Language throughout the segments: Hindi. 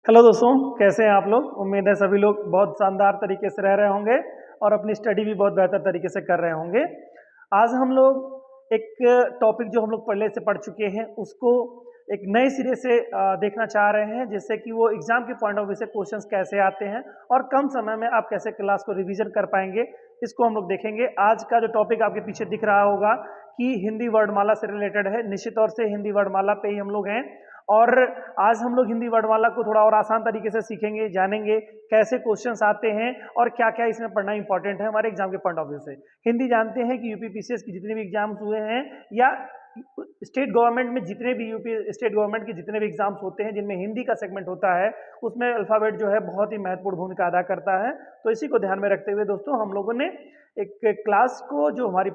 हेलो दोस्तों, कैसे हैं आप लोग। उम्मीद है सभी लोग बहुत शानदार तरीके से रह रहे होंगे और अपनी स्टडी भी बहुत बेहतर तरीके से कर रहे होंगे। आज हम लोग एक टॉपिक जो हम लोग पहले से पढ़ चुके हैं उसको एक नए सिरे से देखना चाह रहे हैं, जिससे कि वो एग्जाम के पॉइंट ऑफ व्यू से क्वेश्चंस कैसे आते हैं और कम समय में आप कैसे क्लास को रिवीजन कर पाएंगे, इसको हम लोग देखेंगे। आज का जो टॉपिक आपके पीछे दिख रहा होगा कि हिंदी वर्णमाला से रिलेटेड है। निश्चित तौर से हिंदी वर्णमाला पे ही हम लोग हैं और आज हम लोग हिंदी वर्णमाला को थोड़ा और आसान तरीके से सीखेंगे, जानेंगे कैसे क्वेश्चंस आते हैं और क्या क्या इसमें पढ़ना इंपॉर्टेंट है हमारे एग्जाम के पॉइंट ऑफ व्यू से। हिंदी जानते हैं कि यूपीपीसीएस की जितने भी एग्जाम्स हुए हैं या स्टेट गवर्नमेंट में जितने भी यूपी स्टेट गवर्नमेंट के जितने भी एग्जाम्स होते हैं जिनमें हिंदी का सेगमेंट होता है, उसमें अल्फाबेट जो है बहुत ही महत्वपूर्ण भूमिका अदा करता है। तो इसी को ध्यान में रखते हुए दोस्तों हम लोगों ने एक क्लास को जो हमारी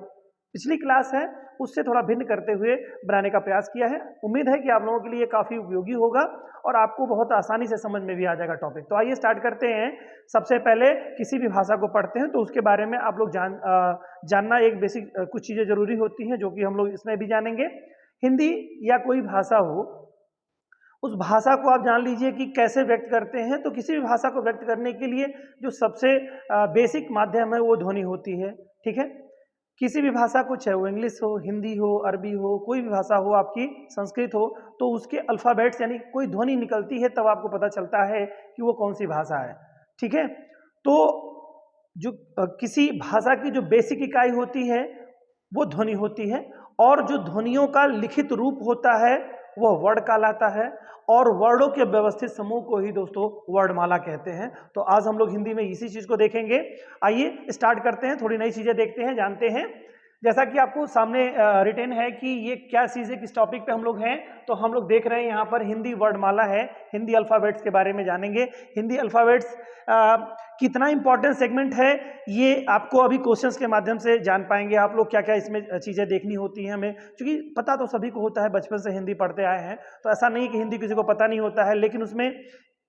पिछली क्लास है उससे थोड़ा भिन्न करते हुए बनाने का प्रयास किया है। उम्मीद है कि आप लोगों के लिए काफ़ी उपयोगी होगा और आपको बहुत आसानी से समझ में भी आ जाएगा टॉपिक। तो आइए स्टार्ट करते हैं। सबसे पहले किसी भी भाषा को पढ़ते हैं तो उसके बारे में आप लोग जानना एक बेसिक कुछ चीज़ें जरूरी होती हैं जो कि हम लोग इसमें भी जानेंगे। हिंदी या कोई भाषा हो, उस भाषा को आप जान लीजिए कि कैसे व्यक्त करते हैं। तो किसी भी भाषा को व्यक्त करने के लिए जो सबसे बेसिक माध्यम है वो ध्वनि होती है। ठीक है, किसी भी भाषा को, चाहे वो इंग्लिश हो, हिंदी हो, अरबी हो, कोई भी भाषा हो आपकी, संस्कृत हो, तो उसके अल्फ़ाबेट्स यानी कोई ध्वनि निकलती है तब आपको पता चलता है कि वो कौन सी भाषा है। ठीक है, तो जो किसी भाषा की जो बेसिक इकाई होती है वो ध्वनि होती है और जो ध्वनियों का लिखित रूप होता है वह वर्ड कहलाता है और वर्डों के व्यवस्थित समूह को ही दोस्तों वर्णमाला कहते हैं। तो आज हम लोग हिंदी में इसी चीज को देखेंगे। आइए स्टार्ट करते हैं, थोड़ी नई चीजें देखते हैं, जानते हैं। जैसा कि आपको सामने रिटेन है कि ये क्या चीज है, किस टॉपिक पे हम लोग हैं, तो हम लोग देख रहे हैं यहाँ पर हिंदी वर्णमाला है। हिंदी अल्फाबेट्स के बारे में जानेंगे। हिंदी अल्फाबेट्स कितना इंपॉर्टेंट सेगमेंट है ये आपको अभी क्वेश्चंस के माध्यम से जान पाएंगे आप लोग, क्या क्या इसमें चीज़ें देखनी होती हैं हमें, क्योंकि पता तो सभी को होता है, बचपन से हिंदी पढ़ते आए हैं, तो ऐसा नहीं कि हिंदी किसी को पता नहीं होता है, लेकिन उसमें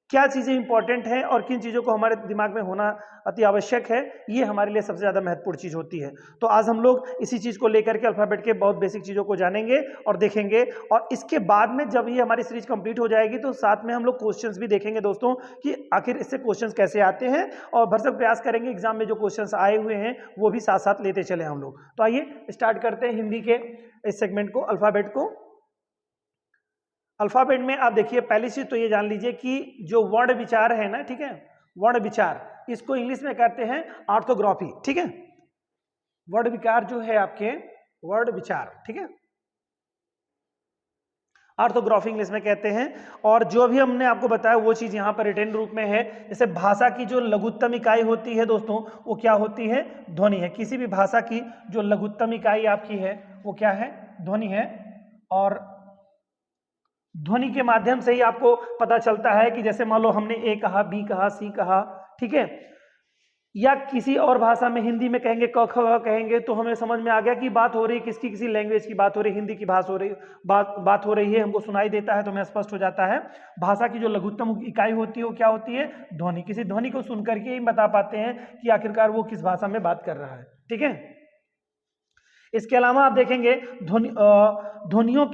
क्या चीज़ें इंपॉर्टेंट हैं और किन चीज़ों को हमारे दिमाग में होना अति आवश्यक है, ये हमारे लिए सबसे ज़्यादा महत्वपूर्ण चीज़ होती है। तो आज हम लोग इसी चीज़ को लेकर के अल्फाबेट के बहुत बेसिक चीज़ों को जानेंगे और देखेंगे, और इसके बाद में जब ये हमारी सीरीज कंप्लीट हो जाएगी तो साथ में हम लोग क्वेश्चंस भी देखेंगे दोस्तों कि आखिर इससे क्वेश्चंस कैसे आते हैं, और भरसक प्रयास करेंगे एग्जाम में जो क्वेश्चंस आए हुए हैं वो भी साथ साथ लेते चले हम लोग। तो आइए स्टार्ट करते हैं हिंदी के इस सेगमेंट को, अल्फाबेट को। अल्फाबेट में आप देखिए, पहली चीज तो ये जान लीजिए कि जो वर्ण विचार है ना, ठीक है, वर्ण विचार, इसको इंग्लिश में कहते हैं ऑर्थोग्राफी। ठीक है, वर्ण विकार जो है आपके, वर्ण विचार, ठीक है, ऑर्थोग्राफी इंग्लिश में कहते हैं। और जो भी हमने आपको बताया वो चीज यहाँ पर रिटेन रूप में है। जैसे भाषा की जो लघुत्तम इकाई होती है दोस्तों, वो क्या होती है? ध्वनि है। किसी भी भाषा की जो लघुत्तम इकाई आपकी है वो क्या है? ध्वनि है। और ध्वनि के माध्यम से ही आपको पता चलता है कि जैसे मान लो हमने ए कहा, बी कहा, सी कहा, ठीक है, या किसी और भाषा में, हिंदी में कहेंगे क ख कहेंगे, तो हमें समझ में आ गया कि बात हो रही है किसकी, किसी लैंग्वेज की बात हो रही है, हिंदी की बात हो रही है, हमको सुनाई देता है तो हमें स्पष्ट हो जाता है। भाषा की जो लघुत्तम इकाई होती है वो क्या होती है? ध्वनि। किसी ध्वनि को सुन करके ही बता पाते हैं कि आखिरकार वो किस भाषा में बात कर रहा है। ठीक है, इसके अलावा आप देखेंगे ध्वनियों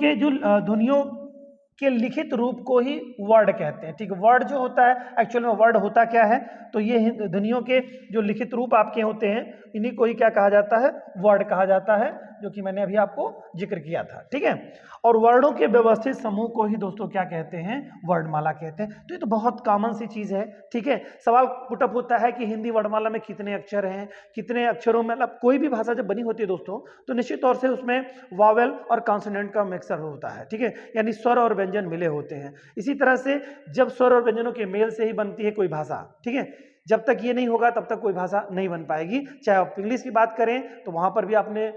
के लिखित रूप को ही वर्ड कहते हैं। ठीक है, वर्ड जो होता है, एक्चुअल में वर्ड होता क्या है? तो ये ध्वनियों के जो लिखित रूप आपके होते हैं इन्हीं को ही क्या कहा जाता है? वर्ड कहा जाता है, जो कि मैंने अभी आपको जिक्र किया था। ठीक है, और वर्णों के व्यवस्थित समूह को ही दोस्तों क्या कहते हैं? वर्णमाला कहते हैं। तो ये तो बहुत कॉमन सी चीज है। ठीक है, सवाल पुटअप होता है कि हिंदी वर्णमाला में कितने अक्षर हैं, कितने अक्षरों में, मतलब कोई भी भाषा जब बनी होती है दोस्तों तो निश्चित तौर से उसमें वावेल और कॉन्सोनेंट का मिक्सर होता है। ठीक है, यानी स्वर और व्यंजन मिले होते हैं। इसी तरह से जब स्वर और व्यंजनों के मेल से ही बनती है कोई भाषा। ठीक है, जब तक ये नहीं होगा तब तक कोई भाषा नहीं बन पाएगी। चाहे आप इंग्लिश की बात करें तो वहां पर भी आपने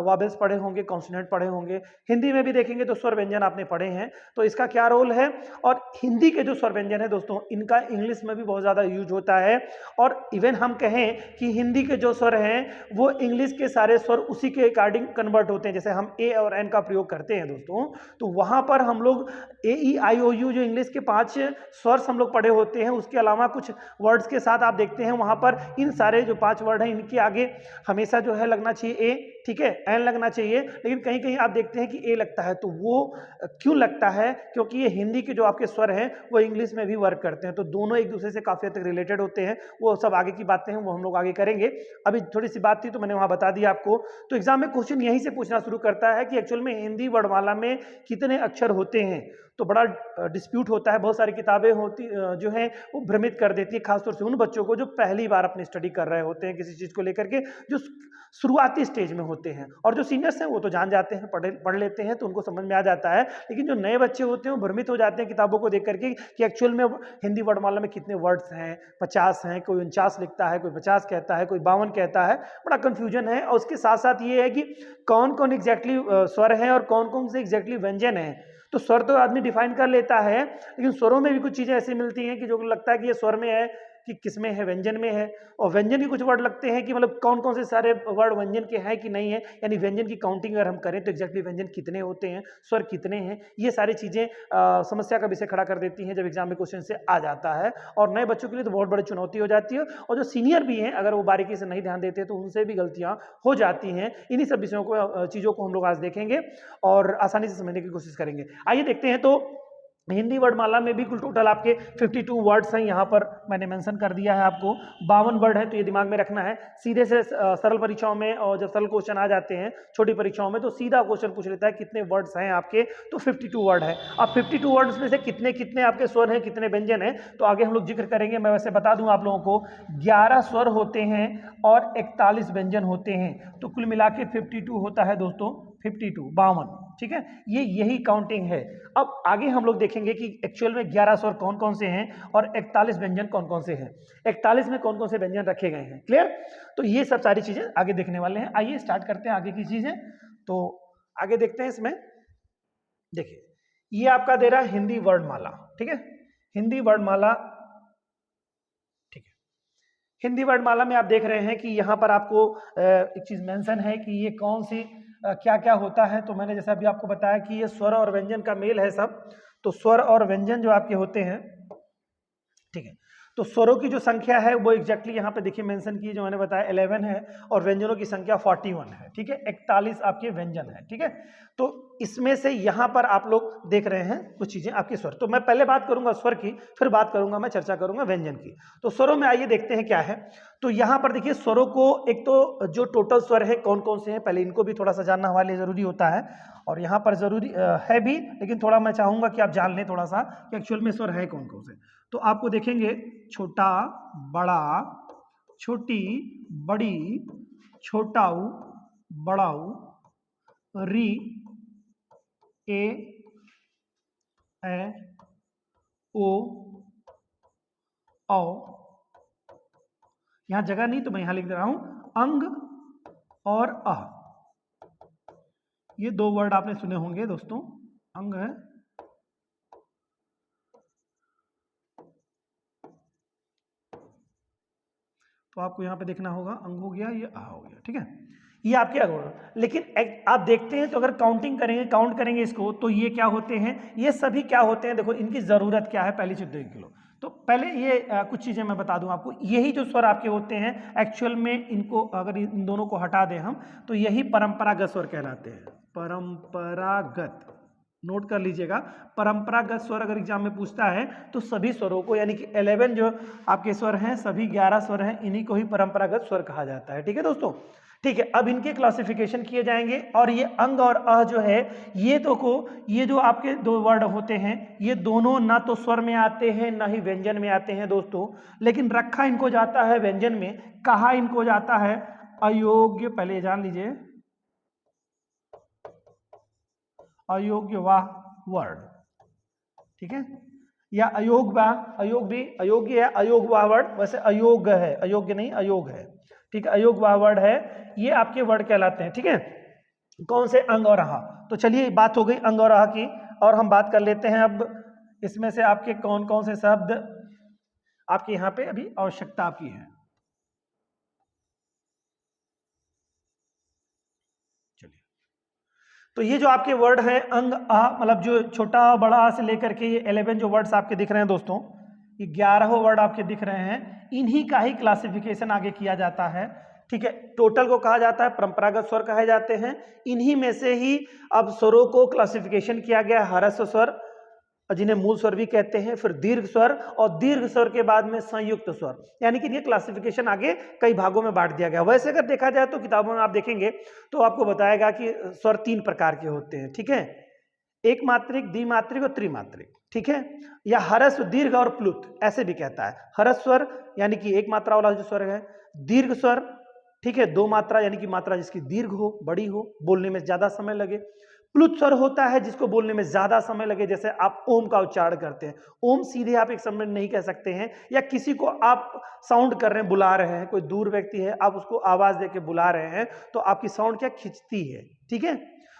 वावेल्स पढ़े होंगे, कॉन्सोनेंट पढ़े होंगे, हिंदी में भी देखेंगे तो स्वर व्यंजन आपने पढ़े हैं। तो इसका क्या रोल है? और हिंदी के जो स्वर व्यंजन है दोस्तों, इनका इंग्लिश में भी बहुत ज्यादा यूज होता है। और इवन हम कहें कि हिंदी के जो स्वर हैं वो इंग्लिश के सारे स्वर उसी के अकॉर्डिंग कन्वर्ट होते हैं। जैसे हम ए और एन का प्रयोग करते हैं दोस्तों, तो वहां पर हम लोग ए ई आई ओ यू जो इंग्लिश के 5 स्वर्स हम लोग पढ़े होते हैं, उसके अलावा कुछ वर्ड्स के साथ आप देखते हैं वहां पर इन सारे जो 5 वर्ड हैं इनके आगे हमेशा जो है लगना चाहिए ए, ठीक है, एन लगना चाहिए, लेकिन कहीं कहीं आप देखते हैं कि ए लगता है। तो वो क्यों लगता है? क्योंकि ये हिंदी के जो आपके स्वर हैं वो इंग्लिश में भी वर्क करते हैं, तो दोनों एक दूसरे से काफी हद तक रिलेटेड होते हैं। वो सब आगे की बातें हैं, वो हम लोग आगे करेंगे। अभी थोड़ी सी बात थी तो मैंने वहां बता दिया आपको। तो एग्जाम में क्वेश्चन यहीं से पूछना शुरू करता है कि एक्चुअल में हिंदी वर्णमाला में कितने अक्षर होते हैं। तो बड़ा डिस्प्यूट होता है, बहुत सारी किताबें होती जो हैं वो भ्रमित कर देती है, खासतौर से उन बच्चों को जो पहली बार अपनी स्टडी कर रहे होते हैं किसी चीज को लेकर के, जो शुरुआती स्टेज में होते हैं। और जो सीनियर्स हैं वो तो जान जाते हैं, पढ़ लेते हैं, तो उनको समझ में आ जाता है। लेकिन जो नए बच्चे होते हैं वो भ्रमित हो जाते हैं किताबों को देख करके कि एक्चुअल में हिंदी वर्णमाला में कितने वर्ड्स हैं, 50 हैं, कोई 49 लिखता है, कोई 50 कहता है, कोई 52 कहता है, बड़ा कंफ्यूजन है। और उसके साथ साथ ये है कि कौन कौन एग्जैक्टली स्वर है और कौन कौन से एग्जैक्टली व्यंजन है। तो स्वर तो आदमी डिफाइन कर लेता है, लेकिन स्वरों में भी कुछ चीजें ऐसी मिलती हैं कि जो लगता है कि ये स्वर में है कि किस में है, व्यंजन में है। और व्यंजन के कुछ वर्ड लगते हैं कि मतलब कौन कौन से सारे वर्ड व्यंजन के हैं कि नहीं है, यानी व्यंजन की काउंटिंग अगर हम करें तो एग्जैक्टली व्यंजन कितने होते हैं, स्वर कितने हैं। ये सारी चीजें समस्या का विषय खड़ा कर देती हैं जब एग्जाम में क्वेश्चन से आ जाता है। और नए बच्चों के लिए तो बहुत बड़ी चुनौती हो जाती है, और जो सीनियर भी हैं अगर वो बारीकी से नहीं ध्यान देते तो उनसे भी गलतियां हो जाती हैं। इन्हीं सब विषयों को, चीजों को हम लोग आज देखेंगे और आसानी से समझने की कोशिश करेंगे। आइए देखते हैं। तो हिंदी वर्डमाला में भी कुल टोटल आपके 52 वर्ड्स हैं, यहाँ पर मैंने मेंशन कर दिया है आपको। 52 वर्ड है, तो ये दिमाग में रखना है। सीधे से सरल परीक्षाओं में और जब सरल क्वेश्चन आ जाते हैं छोटी परीक्षाओं में, तो सीधा क्वेश्चन पूछ लेता है कितने वर्ड्स हैं आपके, तो 52 वर्ड है। अब 52 वर्ड्स में से कितने कितने आपके स्वर हैं, कितने व्यंजन हैं, तो आगे हम लोग जिक्र करेंगे। मैं वैसे बता दूं आप लोगों को, 11 स्वर होते हैं और 41 व्यंजन होते हैं, तो कुल मिला के 52 होता है दोस्तों, 52, ठीक है। ये यही काउंटिंग है। अब आगे हम लोग देखेंगे कि एक्चुअल में 11 स्वर कौन कौन से हैं और 41 व्यंजन कौन कौन से हैं, 41 में कौन कौन से व्यंजन रखे गए हैं। क्लियर? तो ये सब सारी चीजें आगे देखने वाले हैं। आइए स्टार्ट करते हैं आगे की चीजें। तो आगे देखते हैं इसमें। देखिए, ये आपका दे रहा है हिंदी वर्णमाला, ठीक है, हिंदी वर्णमाला, ठीक है। हिंदी वर्णमाला में आप देख रहे हैं कि यहाँ पर आपको एक चीज मेंशन है कि ये कौन सी क्या क्या होता है। तो मैंने जैसा अभी आपको बताया कि ये स्वर और व्यंजन का मेल है सब। तो स्वर और व्यंजन जो आपके होते हैं, ठीक है, तो स्वरों की जो संख्या है वो एग्जैक्टली यहाँ पे देखिए मेंशन की, जो मैंने बताया 11 है, और व्यंजनों की संख्या 41 है, ठीक है, 41 आपके व्यंजन है, ठीक है। तो इसमें से यहाँ पर आप लोग देख रहे हैं कुछ चीजें आपके स्वर। तो मैं पहले बात करूंगा स्वर की, फिर बात करूंगा, मैं चर्चा करूंगा व्यंजन की। तो स्वरों में आइए देखते हैं क्या है। तो यहाँ पर देखिए स्वरों को, एक तो जो टोटल स्वर है कौन कौन से हैं, पहले इनको भी थोड़ा सा जानना हमारे लिए जरूरी होता है। और यहाँ पर जरूरी है भी, लेकिन थोड़ा मैं चाहूंगा कि आप जान लें थोड़ा सा कि एक्चुअल में स्वर है कौन कौन से। तो आपको देखेंगे छोटा, बड़ा, छोटी, बड़ी, छोटाऊ, बड़ाऊ, री, ए, ओ, औ। यहां जगह नहीं तो मैं यहां लिख दे रहा हूं, अंग और अह। ये 2 वर्ड आपने सुने होंगे दोस्तों, अंग है, तो आपको यहाँ पे देखना होगा, अंग हो गया, ये आ हो गया, ठीक है, ये आपके अगोर। लेकिन आप देखते हैं तो अगर काउंटिंग करेंगे, काउंट करेंगे इसको, तो ये क्या होते हैं, ये सभी क्या होते हैं, देखो इनकी जरूरत क्या है, पहली चीज देख लो। तो पहले ये कुछ चीजें मैं बता दूं आपको। यही जो स्वर आपके होते हैं एक्चुअल में, इनको अगर इन दोनों को हटा दें हम, तो यही परंपरागत स्वर कहलाते हैं। परंपरागत, नोट कर लीजिएगा, परंपरागत स्वर अगर एग्जाम में पूछता है तो सभी स्वरों को, यानी कि 11 जो आपके स्वर हैं, सभी 11 स्वर हैं, इन्हीं को ही परंपरागत स्वर कहा जाता है, ठीक है दोस्तों। ठीक है, अब इनके क्लासिफिकेशन किए जाएंगे। और ये अंग और अ जो है, ये तो को, ये जो आपके 2 वर्ड होते हैं, ये दोनों ना तो स्वर में आते हैं ना ही व्यंजन में आते हैं दोस्तों, लेकिन रखा इनको जाता है व्यंजन में, कहा इनको जाता है अयोग्य, पहले ये जान लीजिए, अयोग्य वाह वर्ड, ठीक है, या अयोग वाह, अयोग भी अयोग्य है, अयोग वाह वर्ड, वैसे अयोग है, अयोग्य नहीं अयोग है, ठीक है, अयोग वाह वर्ड है, ये आपके वर्ड कहलाते हैं, ठीक है। कौन से? अंग और आहा। तो चलिए बात हो गई अंग और आहा की, और हम बात कर लेते हैं अब इसमें से आपके कौन कौन से शब्द आपके यहाँ पे अभी आवश्यकता आपकी है। तो ये जो आपके वर्ड है अंग आ, मतलब जो छोटा बड़ा से लेकर के ये 11 जो वर्ड्स आपके दिख रहे हैं दोस्तों, ये 11 वर्ड आपके दिख रहे हैं, इन्हीं का ही क्लासिफिकेशन आगे किया जाता है। ठीक है, टोटल को कहा जाता है परंपरागत स्वर कहे जाते हैं। इन्हीं में से ही अब स्वरों को क्लासिफिकेशन किया गया, ह्रस्व स्वर जिन्हें मूल स्वर भी कहते हैं, फिर दीर्घ स्वर, और दीर्घ स्वर के बाद में संयुक्त स्वर, यानी कि ये क्लासिफिकेशन आगे कई भागों में बांट दिया गया। वैसे अगर देखा जाए तो किताबों में आप देखेंगे तो आपको बताएगा कि स्वर 3 प्रकार के होते हैं। ठीक है, एक मात्रिक, द्विमात्रिक और त्रिमात्रिक। ठीक है, या ह्रस्व, दीर्घ और प्लुत ऐसे भी कहता है। ह्रस्व स्वर यानी कि एक मात्रा वाला जो स्वर है, दीर्घ स्वर, ठीक है, 2 मात्रा यानी कि मात्रा जिसकी दीर्घ हो, बड़ी हो, बोलने में ज्यादा समय लगे। प्लुत स्वर होता है जिसको बोलने में ज्यादा समय लगे, जैसे आप ओम का उच्चारण करते हैं, ओम सीधे आप एक समय नहीं कह सकते हैं, या किसी को आप साउंड कर रहे हैं, बुला रहे हैं, कोई दूर व्यक्ति है, आप उसको आवाज देके बुला रहे हैं, तो आपकी साउंड क्या खिंचती है। ठीक है,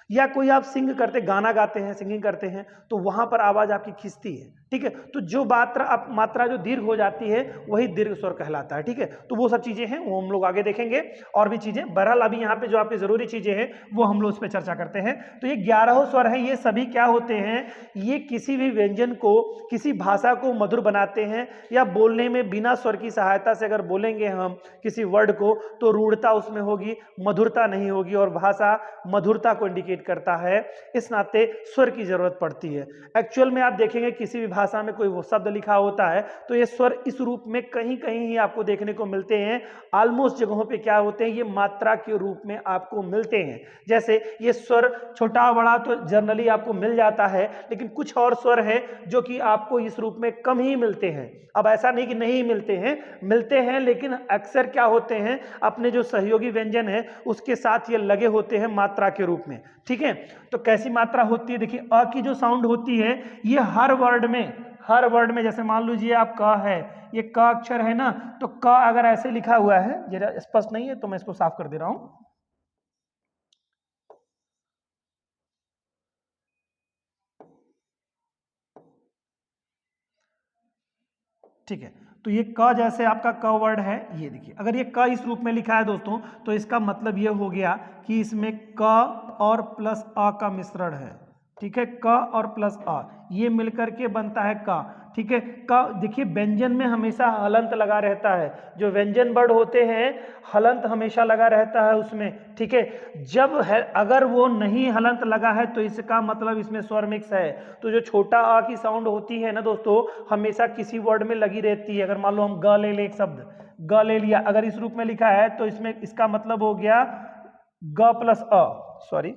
या कोई आप सिंग करते, गाना गाते हैं, सिंगिंग करते हैं, तो वहां पर आवाज आपकी खिंचती है। ठीक है, तो जो मात्रा जो दीर्घ हो जाती है वही दीर्घ स्वर कहलाता है। ठीक है, तो वो सब चीजें हैं, वो हम लोग आगे देखेंगे और भी चीजें। बहरहाल अभी यहाँ पे जो आपकी जरूरी चीजें हैं वो हम लोग उस पर चर्चा करते हैं। तो ये 11 स्वर हैं, ये सभी क्या होते हैं, ये किसी भी व्यंजन को, किसी भाषा को मधुर बनाते हैं, या बोलने में बिना स्वर की सहायता से अगर बोलेंगे हम किसी वर्ड को तो रूढ़ता उसमें होगी, मधुरता नहीं होगी, और भाषा मधुरता को इंडिकेट करता है। इस नाते स्वर की जरूरत पड़ती है। एक्चुअल में आप देखेंगे किसी भी भाषा में कोई वो शब्द लिखा होता है तो ये स्वर इस रूप में कहीं कहीं ही आपको देखने को मिलते हैं। ऑलमोस्ट जगहों पे क्या होते हैं, ये मात्रा के रूप में आपको मिलते हैं। जैसे ये स्वर छोटा बड़ा तो जनरली आपको मिल जाता है, लेकिन कुछ और स्वर है जो कि आपको इस रूप में कम ही मिलते हैं। अब ऐसा नहीं कि नहीं मिलते हैं, मिलते हैं, लेकिन अक्सर क्या होते हैं, अपने जो सहयोगी व्यंजन है उसके साथ ये लगे होते हैं मात्रा के रूप में। ठीक है, तो कैसी मात्रा होती है, देखिए अ की जो साउंड होती है ये हर वर्ड में जैसे मान लीजिए आप क है, ये क अक्षर है ना, तो क अगर ऐसे लिखा हुआ है, जरा स्पष्ट नहीं है तो मैं इसको साफ कर दे रहा हूं। ठीक है, तो ये क जैसे आपका क वर्ड है, ये देखिए अगर ये क इस रूप में लिखा है दोस्तों, तो इसका मतलब ये हो गया कि इसमें क और प्लस अ का मिश्रण है। ठीक है, क और प्लस अ ये मिलकर के बनता है क। ठीक है, क देखिए व्यंजन में हमेशा हलंत लगा रहता है, जो व्यंजन वर्ड होते हैं हलंत हमेशा लगा रहता है उसमें। ठीक है, जब है अगर वो नहीं हलंत लगा है तो इसका मतलब इसमें स्वर मिक्स है। तो जो छोटा आ की साउंड होती है ना दोस्तों, हमेशा किसी वर्ड में लगी रहती है। अगर मान लो हम ग ले ले, एक शब्द ग ले लिया, अगर इस रूप में लिखा है तो इसमें इसका मतलब हो गया ग प्लस अ, सॉरी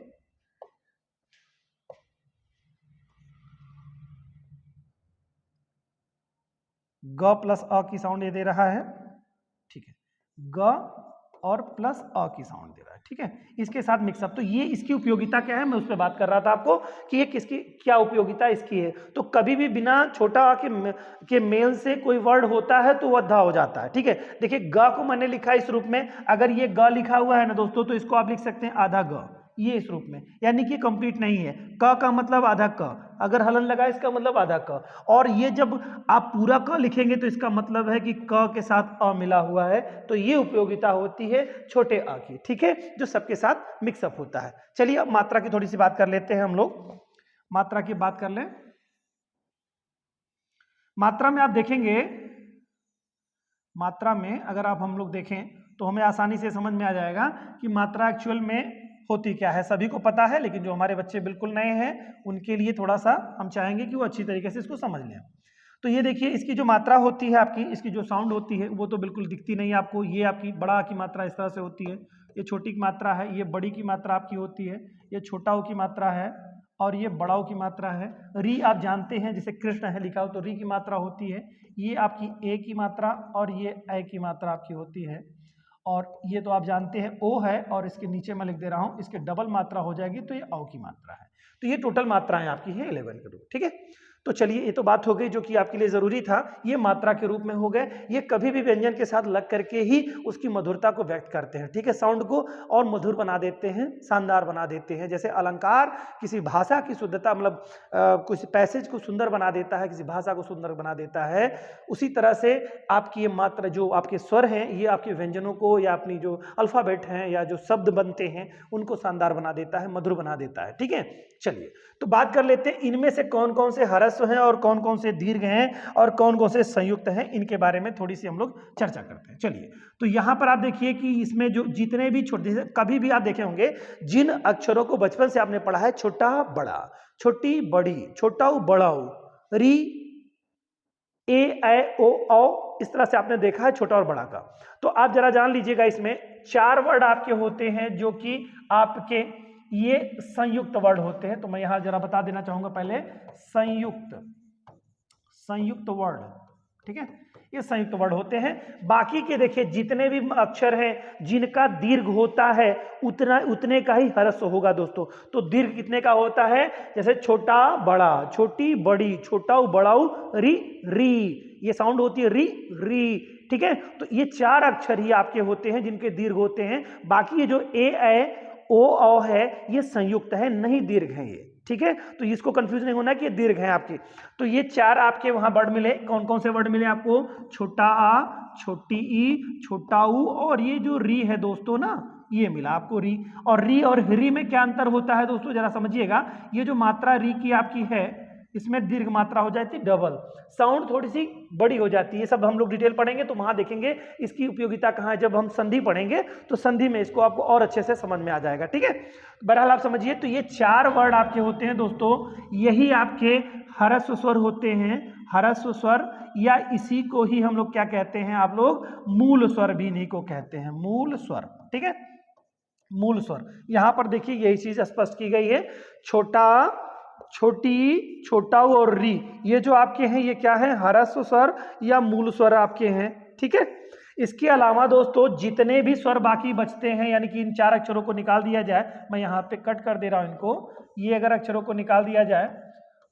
ग प्लस अ की साउंड ये दे रहा है। ठीक है, ग और प्लस अ की साउंड दे रहा है। ठीक है, इसके साथ मिक्सअप, तो ये इसकी उपयोगिता क्या है, मैं उस पर बात कर रहा था आपको कि ये किसकी क्या उपयोगिता इसकी है। तो कभी भी बिना छोटा आ के मेल से कोई वर्ड होता है तो वह ध हो जाता है। ठीक है, देखिए ग को मैंने लिखा इस रूप में, अगर ये ग लिखा हुआ है ना दोस्तों, तो इसको आप लिख सकते हैं आधा ग, ये इस रूप में, यानी कि कंप्लीट नहीं है। क का मतलब आधा क, अगर हलन लगा इसका मतलब आधा क, और ये जब आप पूरा क लिखेंगे तो इसका मतलब है कि क के साथ अ मिला हुआ है। तो ये उपयोगिता होती है छोटे अ की। ठीक है, जो सबके साथ मिक्सअप होता है। चलिए अब मात्रा की थोड़ी सी बात कर लेते हैं हम लोग, मात्रा की बात कर लें। मात्रा में आप देखेंगे, मात्रा में अगर आप हम लोग देखें तो हमें आसानी से समझ में आ जाएगा कि मात्रा एक्चुअल में होती क्या है। सभी को पता है, लेकिन जो हमारे बच्चे बिल्कुल नए हैं उनके लिए थोड़ा सा हम चाहेंगे कि वो अच्छी तरीके से इसको समझ लें। तो ये देखिए इसकी जो मात्रा होती है आपकी, इसकी जो साउंड होती है वो तो बिल्कुल दिखती नहीं आपको। ये आपकी बड़ा की मात्रा इस तरह से होती है, ये छोटी की मात्रा है, ये बड़ी की मात्रा आपकी होती है, ये छोटा की मात्रा है, और ये बड़ाओं की मात्रा है। री आप जानते हैं, जैसे कृष्ण है लिखा हो तो री की मात्रा होती है। ये आपकी ए की मात्रा और ये ऐ की मात्रा आपकी होती है। और ये तो आप जानते हैं ओ है, और इसके नीचे मैं लिख दे रहा हूं, इसके डबल मात्रा हो जाएगी तो ये औ की मात्रा है। तो ये टोटल मात्राएं आपकी है 11 के रूप। ठीक है, तो चलिए ये तो बात हो गई जो कि आपके लिए जरूरी था, ये मात्रा के रूप में हो गए। ये कभी भी व्यंजन के साथ लग करके ही उसकी मधुरता को व्यक्त करते हैं। ठीक है, साउंड को और मधुर बना देते हैं, शानदार बना देते हैं। जैसे अलंकार किसी भाषा की शुद्धता, मतलब किसी पैसेज को सुंदर बना देता है, किसी भाषा को सुंदर बना देता है, उसी तरह से आपकी ये मात्रा, जो आपके स्वर हैं, ये आपके व्यंजनों को या अपनी जो अल्फाबेट हैं या जो शब्द बनते हैं उनको शानदार बना देता है, मधुर बना देता है। ठीक है, चलिए तो बात कर लेते हैं इनमें से कौन कौन से ह्रस्व ह्रस्व हैं और कौन कौन से दीर्घ हैं और कौन कौन से संयुक्त हैं, इनके बारे में थोड़ी सी हम लोग चर्चा करते हैं। चलिए, तो यहाँ पर आप देखिए कि इसमें जो जितने भी छोटे, कभी भी आप देखे होंगे जिन अक्षरों को बचपन से आपने पढ़ा है, छोटा बड़ा, छोटी बड़ी, छोटाऊ बड़ाऊ, री, ए, ऐ, ओ, औ, इस तरह से आपने देखा है छोटा और बड़ा का। तो आप जरा जान लीजिएगा, इसमें 4 वर्ड आपके होते हैं जो कि आपके ये संयुक्त वर्ड होते हैं। तो मैं यहां जरा बता देना चाहूंगा पहले, संयुक्त वर्ड, ठीक है, ये संयुक्त वर्ड होते हैं। बाकी के देखिए जितने भी अक्षर हैं जिनका दीर्घ होता है उतने का ही ह्रस्व होगा दोस्तों। तो दीर्घ कितने का होता है, जैसे छोटा बड़ा, छोटी बड़ी, छोटाऊ बड़ाऊ, री री, ये साउंड होती है री री, ठीक है। तो ये 4 अक्षर ही आपके होते हैं जिनके दीर्घ होते हैं। बाकी ये जो ए, ऐ, ओ, औ है ये संयुक्त है, नहीं दीर्घ है ये, ठीक है। तो इसको कंफ्यूज नहीं होना कि ये दीर्घ है आपकी। तो ये 4 आपके वहां वर्ड मिले। कौन कौन से वर्ड मिले आपको, छोटा आ, छोटी ई, छोटा ऊ, और ये जो री है दोस्तों ना, ये मिला आपको री। और री और री में क्या अंतर होता है दोस्तों, जरा समझिएगा। ये जो मात्रा री की आपकी है, इसमें दीर्घ मात्रा हो जाती है डबल, साउंड थोड़ी सी बड़ी हो जाती है। सब हम लोग डिटेल पढ़ेंगे तो वहां देखेंगे इसकी उपयोगिता कहाँ है। जब हम संधि पढ़ेंगे तो संधि में इसको आपको और अच्छे से समझ में आ जाएगा, ठीक है। बहरहाल आप समझिए, तो ये 4 वर्ड आपके होते हैं दोस्तों, यही आपके ह्रस्व स्वर होते हैं, ह्रस्व स्वर, या इसी को ही हम लोग क्या कहते हैं, आप लोग मूल स्वर भी इन्हीं को कहते हैं, मूल स्वर, ठीक है, मूल स्वर। यहां पर देखिए यही चीज स्पष्ट की गई है, छोटा, छोटी, छोटाऊ और री, ये जो आपके हैं ये क्या है, ह्रस्व स्वर या मूल स्वर आपके हैं, ठीक है। इसके अलावा दोस्तों जितने भी स्वर बाकी बचते हैं, यानी कि इन 4 अक्षरों को निकाल दिया जाए, मैं यहाँ पे कट कर दे रहा हूं इनको, ये अगर अक्षरों को निकाल दिया जाए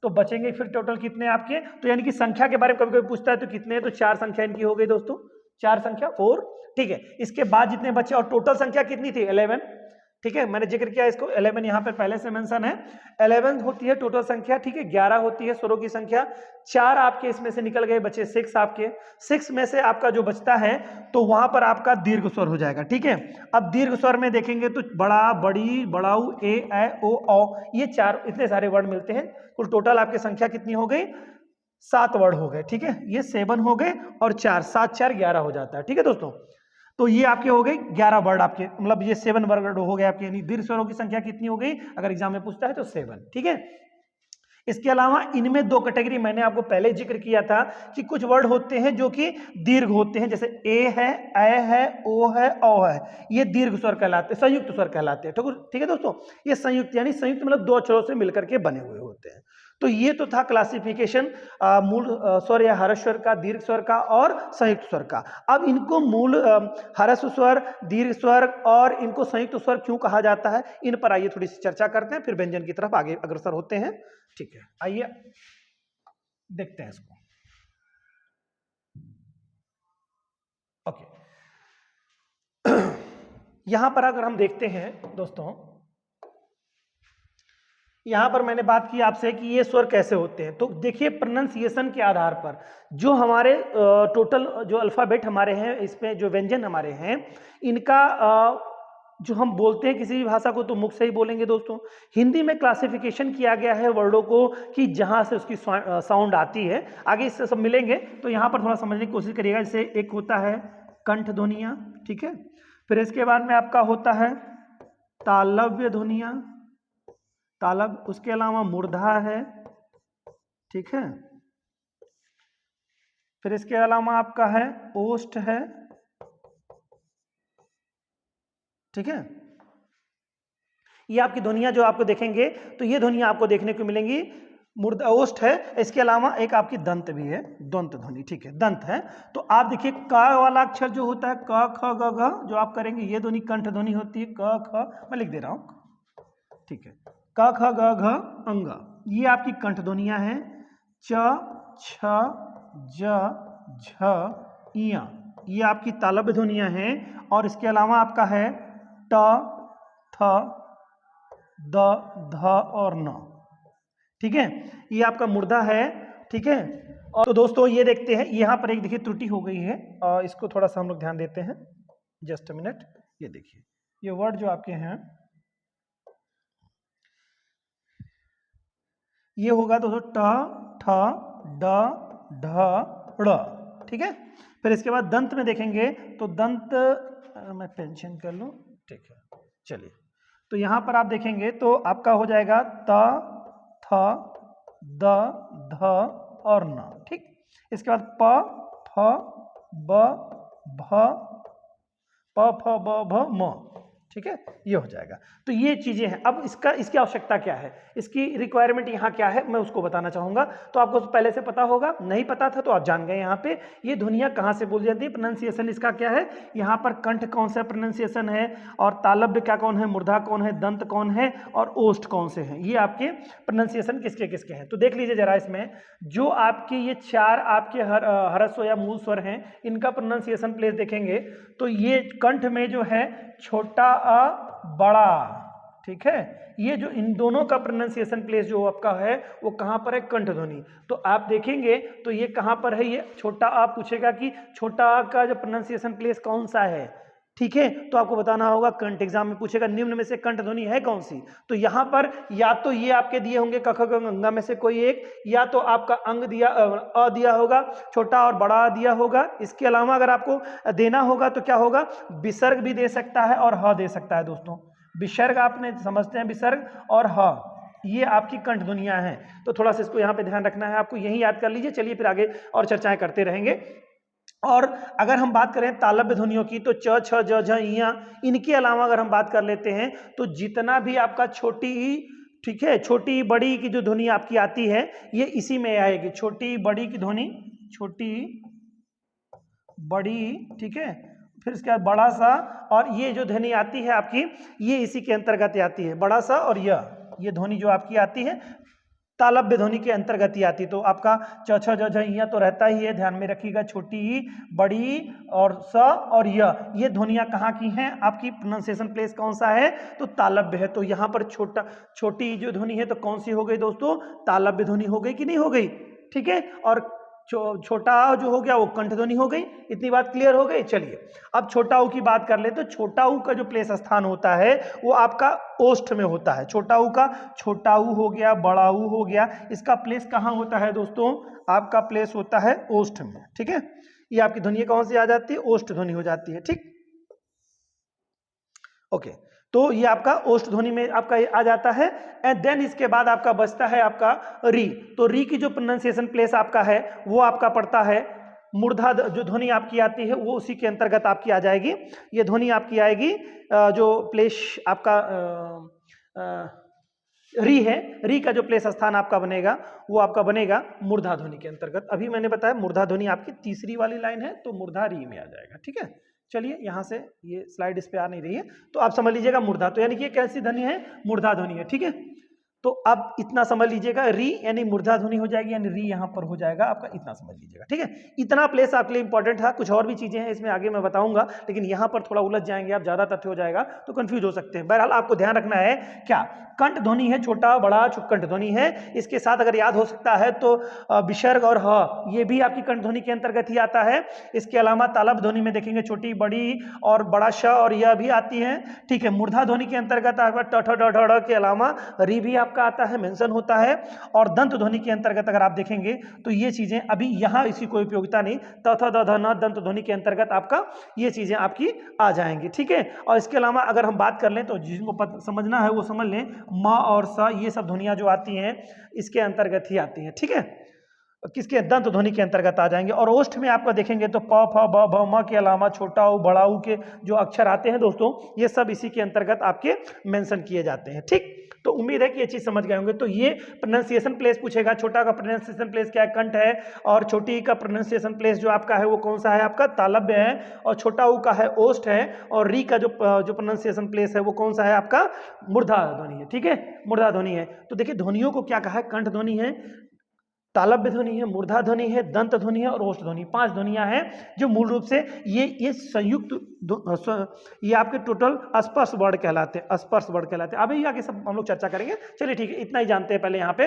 तो बचेंगे फिर टोटल कितने आपके, तो यानी कि संख्या के बारे में कभी कभी पूछता है तो कितने हैं, तो 4 संख्या इनकी हो गई दोस्तों, 4 संख्या 4, ठीक है। इसके बाद जितने बचे, और टोटल संख्या कितनी थी, 11, ठीक है, मैंने जिक्र किया इसको, 11 यहाँ पर पहले से मेंशन है, 11 होती है टोटल संख्या, ठीक है। 11 होती है स्वरों की संख्या, 4 आपके इसमें से निकल गए, बचे 6 आपके, 6 में से आपका जो बचता है तो वहां पर आपका दीर्घ स्वर हो जाएगा, ठीक है। अब दीर्घ स्वर में देखेंगे तो बड़ा, बड़ी, बड़ाऊ, ए, ऐ, ओ, औ, ये 4 इतने सारे वर्ड मिलते हैं। कुल टोटल आपकी संख्या कितनी हो गई, 7 वर्ड हो गए, ठीक है। ये 7 हो गए और 4, 7 4 11 हो जाता है, ठीक है दोस्तों। तो ये आपके हो गए 11 वर्ड आपके, मतलब ये 7 वर्ड हो गए आपके, यानी दीर्घ स्वरों की संख्या कितनी हो गई, अगर एग्जाम में पूछता है तो 7, ठीक है। इसके अलावा इनमें 2 कैटेगरी मैंने आपको पहले जिक्र किया था कि कुछ वर्ड होते हैं जो कि दीर्घ होते हैं, जैसे ए है, ऐ है, ओ है, औ है, ये दीर्घ स्वर कहलाते हैं, संयुक्त स्वर कहलाते हैं, ठीक है दोस्तों। ये संयुक्त यानी संयुक्त मतलब 2 अक्षरों से मिलकर के बने हुए होते हैं। तो ये तो था क्लासिफिकेशन मूल स्वर या ह्रस्व स्वर का, दीर्घ स्वर का और संयुक्त स्वर का। अब इनको मूल ह्रस्व स्वर, दीर्घ स्वर और इनको संयुक्त स्वर क्यों कहा जाता है, इन पर आइए थोड़ी सी चर्चा करते हैं, फिर व्यंजन की तरफ आगे अग्रसर होते हैं, ठीक है। आइए देखते हैं इसको, ओके। यहां पर अगर हम देखते हैं दोस्तों, यहां पर मैंने बात की आपसे कि ये स्वर कैसे होते हैं, तो देखिए प्रोनाउंसिएशन के आधार पर जो हमारे टोटल जो अल्फाबेट हमारे हैं, इसमें जो व्यंजन हमारे हैं, इनका जो हम बोलते हैं किसी भी भाषा को तो मुख से ही बोलेंगे दोस्तों। हिंदी में क्लासिफिकेशन किया गया है वर्डों को कि जहां से उसकी साउंड आती है, आगे इससे सब मिलेंगे, तो यहां पर थोड़ा समझने की कोशिश करिएगा। जैसे एक होता है कंठ ध्वनियां, ठीक है, फिर इसके बाद में आपका होता है तालव्य ध्वनियां, तालब, उसके अलावा मूर्धा है, ठीक है, फिर इसके अलावा आपका है ओष्ठ है, ठीक है। ये आपकी ध्वनियां जो आपको देखेंगे तो ये ध्वनियां आपको देखने को मिलेंगी, मूर्धा, ओष्ठ है, इसके अलावा एक आपकी दंत भी है, दंत ध्वनि, ठीक है, दंत है। तो आप देखिए क वाला अक्षर जो होता है क ख ग घ, जो आप करेंगे ये ध्वनि कंठ ध्वनि होती है, क ख, मैं लिख दे रहा हूं, ठीक है, क ख ग घ अंग, ये आपकी कंठ ध्वनियां हैं। च, छ, ज, झ, इया, ये आपकी तालव्य ध्वनियां हैं। और इसके अलावा आपका है ट, थ, द, ध और न, ठीक है, ये आपका मूर्धा है, ठीक है। और तो दोस्तों ये देखते हैं, यहां पर एक देखिए त्रुटि हो गई है, इसको थोड़ा सा हम लोग ध्यान देते हैं, जस्ट अ मिनट। ये देखिए ये वर्ड जो आपके हैं, ये होगा दोस्तों ट, ठ, ड, ढ, ड़, ठीक है। फिर इसके बाद दंत में देखेंगे तो दंत, मैं पेंशन कर लूँ, ठीक है। चलिए, तो यहाँ पर आप देखेंगे तो आपका हो जाएगा त, थ, द, ध और न, ठीक। इसके बाद प, फ, ब, भ, प, फ, ब, भ, म, ठीक है, ये हो जाएगा। तो ये चीजें हैं। अब इसकी आवश्यकता क्या है, इसकी रिक्वायरमेंट यहाँ क्या है, मैं उसको बताना चाहूंगा। तो आपको पहले से पता होगा, नहीं पता था तो आप जान गए। यहाँ पे ये ध्वनियाँ कहाँ से बोली जाती है, प्रोनाउंसिएशन इसका क्या है, यहाँ पर कंठ कौन सा प्रोनाउंसिएशन है, और तालब्य क्या कौन है, मूर्धा कौन है, दंत कौन है, और ओष्ठ कौन से हैं, ये आपके प्रोनाउंसिएशन किसके किसके हैं। तो देख लीजिए जरा, इसमें जो आपके ये चार आपके ह्रस्व या मूल स्वर हैं, इनका प्रोनाउंसिएशन प्लेस देखेंगे तो ये कंठ में जो है छोटा अ बड़ा, ठीक है, ये जो इन दोनों का प्रोनाउंसिएशन प्लेस जो आपका है वो कहाँ पर है, कंठ ध्वनि। तो आप देखेंगे तो ये कहाँ पर है, ये छोटा आ पूछेगा कि छोटा आ का जो प्रोनाउंसिएशन प्लेस कौन सा है, ठीक है, तो आपको बताना होगा कंठ। एग्जाम में पूछेगा निम्न में से कंठ ध्वनि है कौन सी, तो यहाँ पर या तो ये आपके दिए होंगे क ख ग गंगा में से कोई एक, या तो आपका अंग दिया अ दिया होगा, छोटा और बड़ा दिया होगा। इसके अलावा अगर आपको देना होगा तो क्या होगा, विसर्ग भी दे सकता है और ह दे सकता है। दोस्तों विसर्ग आपने समझते हैं, विसर्ग और ह, ये आपकी कंठ ध्वनियां हैं। तो थोड़ा सा इसको यहाँ पे ध्यान रखना है आपको, यही याद कर लीजिए। चलिए फिर आगे और चर्चाएं करते रहेंगे। और अगर हम बात करें तालब्य ध्वनियों की तो च, छ, ज, झ, इया, इनके अलावा अगर हम बात कर लेते हैं तो जितना भी आपका छोटी ई, ठीक है, छोटी बड़ी की जो ध्वनि आपकी आती है ये इसी में आएगी। छोटी बड़ी की ध्वनि, छोटी बड़ी, ठीक है, फिर इसके बाद बड़ा सा, और ये जो ध्वनि आती है आपकी ये इसी के अंतर्गत आती है, बड़ा सा और ये ध्वनि जो आपकी आती है तालब्य ध्वनि के अंतर्गत ही आती। तो आपका च, छ, ज, झ, इया तो रहता ही है, ध्यान में रखिएगा। छोटी ई, बड़ी और स और ये ध्वनियां कहाँ की हैं, आपकी प्रोनाउंसिएशन प्लेस कौन सा है, तो तालब्य है। तो यहाँ पर छोटी जो ध्वनि है तो कौन सी हो गई दोस्तों, तालब्य ध्वनि हो गई कि नहीं हो गई, ठीक है। और छोटा जो हो गया वो कंठ ध्वनि हो गई। इतनी बात क्लियर हो गई। चलिए अब छोटा ऊ की बात कर ले तो छोटा ऊ का जो प्लेस स्थान होता है वो आपका ओष्ठ में होता है। छोटा ऊ का, छोटा ऊ हो गया, बड़ा ऊ हो गया, इसका प्लेस कहाँ होता है दोस्तों, आपका प्लेस होता है ओष्ठ में, ठीक है। ये आपकी ध्वनि कौन सी आ जाती है, ओष्ठ ध्वनि हो जाती है, ठीक, ओके। तो ये आपका ओष्ठ ध्वनि में आपका आ जाता है। एंड देन इसके बाद आपका बचता है आपका री। तो री की जो प्रोनाउंसिएशन प्लेस आपका है वो आपका पड़ता है मूर्धा, जो ध्वनि आपकी आती है वो उसी के अंतर्गत आपकी आ जाएगी। ये ध्वनि आपकी आएगी जो प्लेस आपका री है, री का जो प्लेस स्थान आपका बनेगा वो आपका बनेगा मूर्धा ध्वनि के अंतर्गत। अभी मैंने बताया मूर्धा ध्वनि आपकी तीसरी वाली लाइन है तो मूर्धा री में आ जाएगा, ठीक है। चलिए यहाँ से ये स्लाइड इस पे आ नहीं रही है तो आप समझ लीजिएगा मूर्धा, तो यानी कि ये कैसी ध्वनि है, मूर्धा ध्वनि है, ठीक है। तो अब इतना समझ लीजिएगा, री यानी मूर्धा ध्वनि हो जाएगी, यानी री यहाँ पर हो जाएगा आपका, इतना समझ लीजिएगा, ठीक है। इतना प्लेस आपके लिए इंपॉर्टेंट था। कुछ और भी चीजें हैं इसमें आगे मैं बताऊंगा, लेकिन यहाँ पर थोड़ा उलझ जाएंगे आप, ज्यादा तथ्य हो जाएगा तो कंफ्यूज हो सकते हैं। बहरहाल आपको ध्यान रखना है क्या, कंठ ध्वनि है, छोटा बड़ा कंठ ध्वनि है। इसके साथ अगर याद हो सकता है तो विसर्ग और ह ये भी आपकी कंठ ध्वनि के अंतर्गत ही आता है। इसके अलावा तालब ध्वनि में देखेंगे छोटी बड़ी और बड़ा श और यह भी आती है, ठीक है। मूर्धा ध्वनि के अंतर्गत आपका ट, ठ, ड, ढ के अलावा री भी आपका आता है, मेंशन होता है। और दंत ध्वनि के अंतर्गत अगर आप देखेंगे तो ये चीजें अभी यहाँ इसकी कोई उपयोगिता नहीं, त, थ, द, ध, न दंत ध्वनि के अंतर्गत आपका ये चीजें आपकी आ जाएंगी, ठीक है। और इसके अलावा अगर हम बात कर लें तो जिनको समझना है वो समझ लें, म और स ये सब ध्वनियां जो आती हैं इसके अंतर्गत ही आती हैं, ठीक है, किसके, दंत ध्वनि के अंतर्गत आ जाएंगे। और ओष्ठ में आपका देखेंगे तो प, फ, ब, भ, म के अलावा छोटा ऊ, बड़ा ऊ के जो अक्षर आते हैं दोस्तों ये सब इसी के अंतर्गत आपके मेंशन किए जाते हैं, ठीक। तो उम्मीद है कि ये चीज समझ गए होंगे। तो ये प्रोनाउंसिएशन प्लेस पूछेगा, छोटा का प्रोनाउंसिएशन प्लेस क्या है, कंठ है, और छोटी का प्रोनाउंसिएशन प्लेस जो आपका है वो कौन सा है, आपका तालब्य है, और छोटा ऊ का है ओष्ठ है, और री का जो प्रोनाउंसिएशन प्लेस है वो कौन सा है, आपका मूर्धा ध्वनि है, ठीक है, मूर्धा ध्वनि है। तो देखिए ध्वनियों को क्या कहा है, कंठ ध्वनि है, तालब्य ध्वनि है, मूर्धा ध्वनि है, दंत ध्वनि है और ओष्ठ ध्वनि, 5 ध्वनियां हैं जो मूल रूप से ये संयुक्त ये आपके टोटल स्पर्श वर्ड कहलाते हैं, स्पर्श वर्ड कहलाते हैं। अभी आगे सब हम लोग चर्चा करेंगे। चलिए ठीक है, इतना ही जानते हैं पहले यहाँ पे।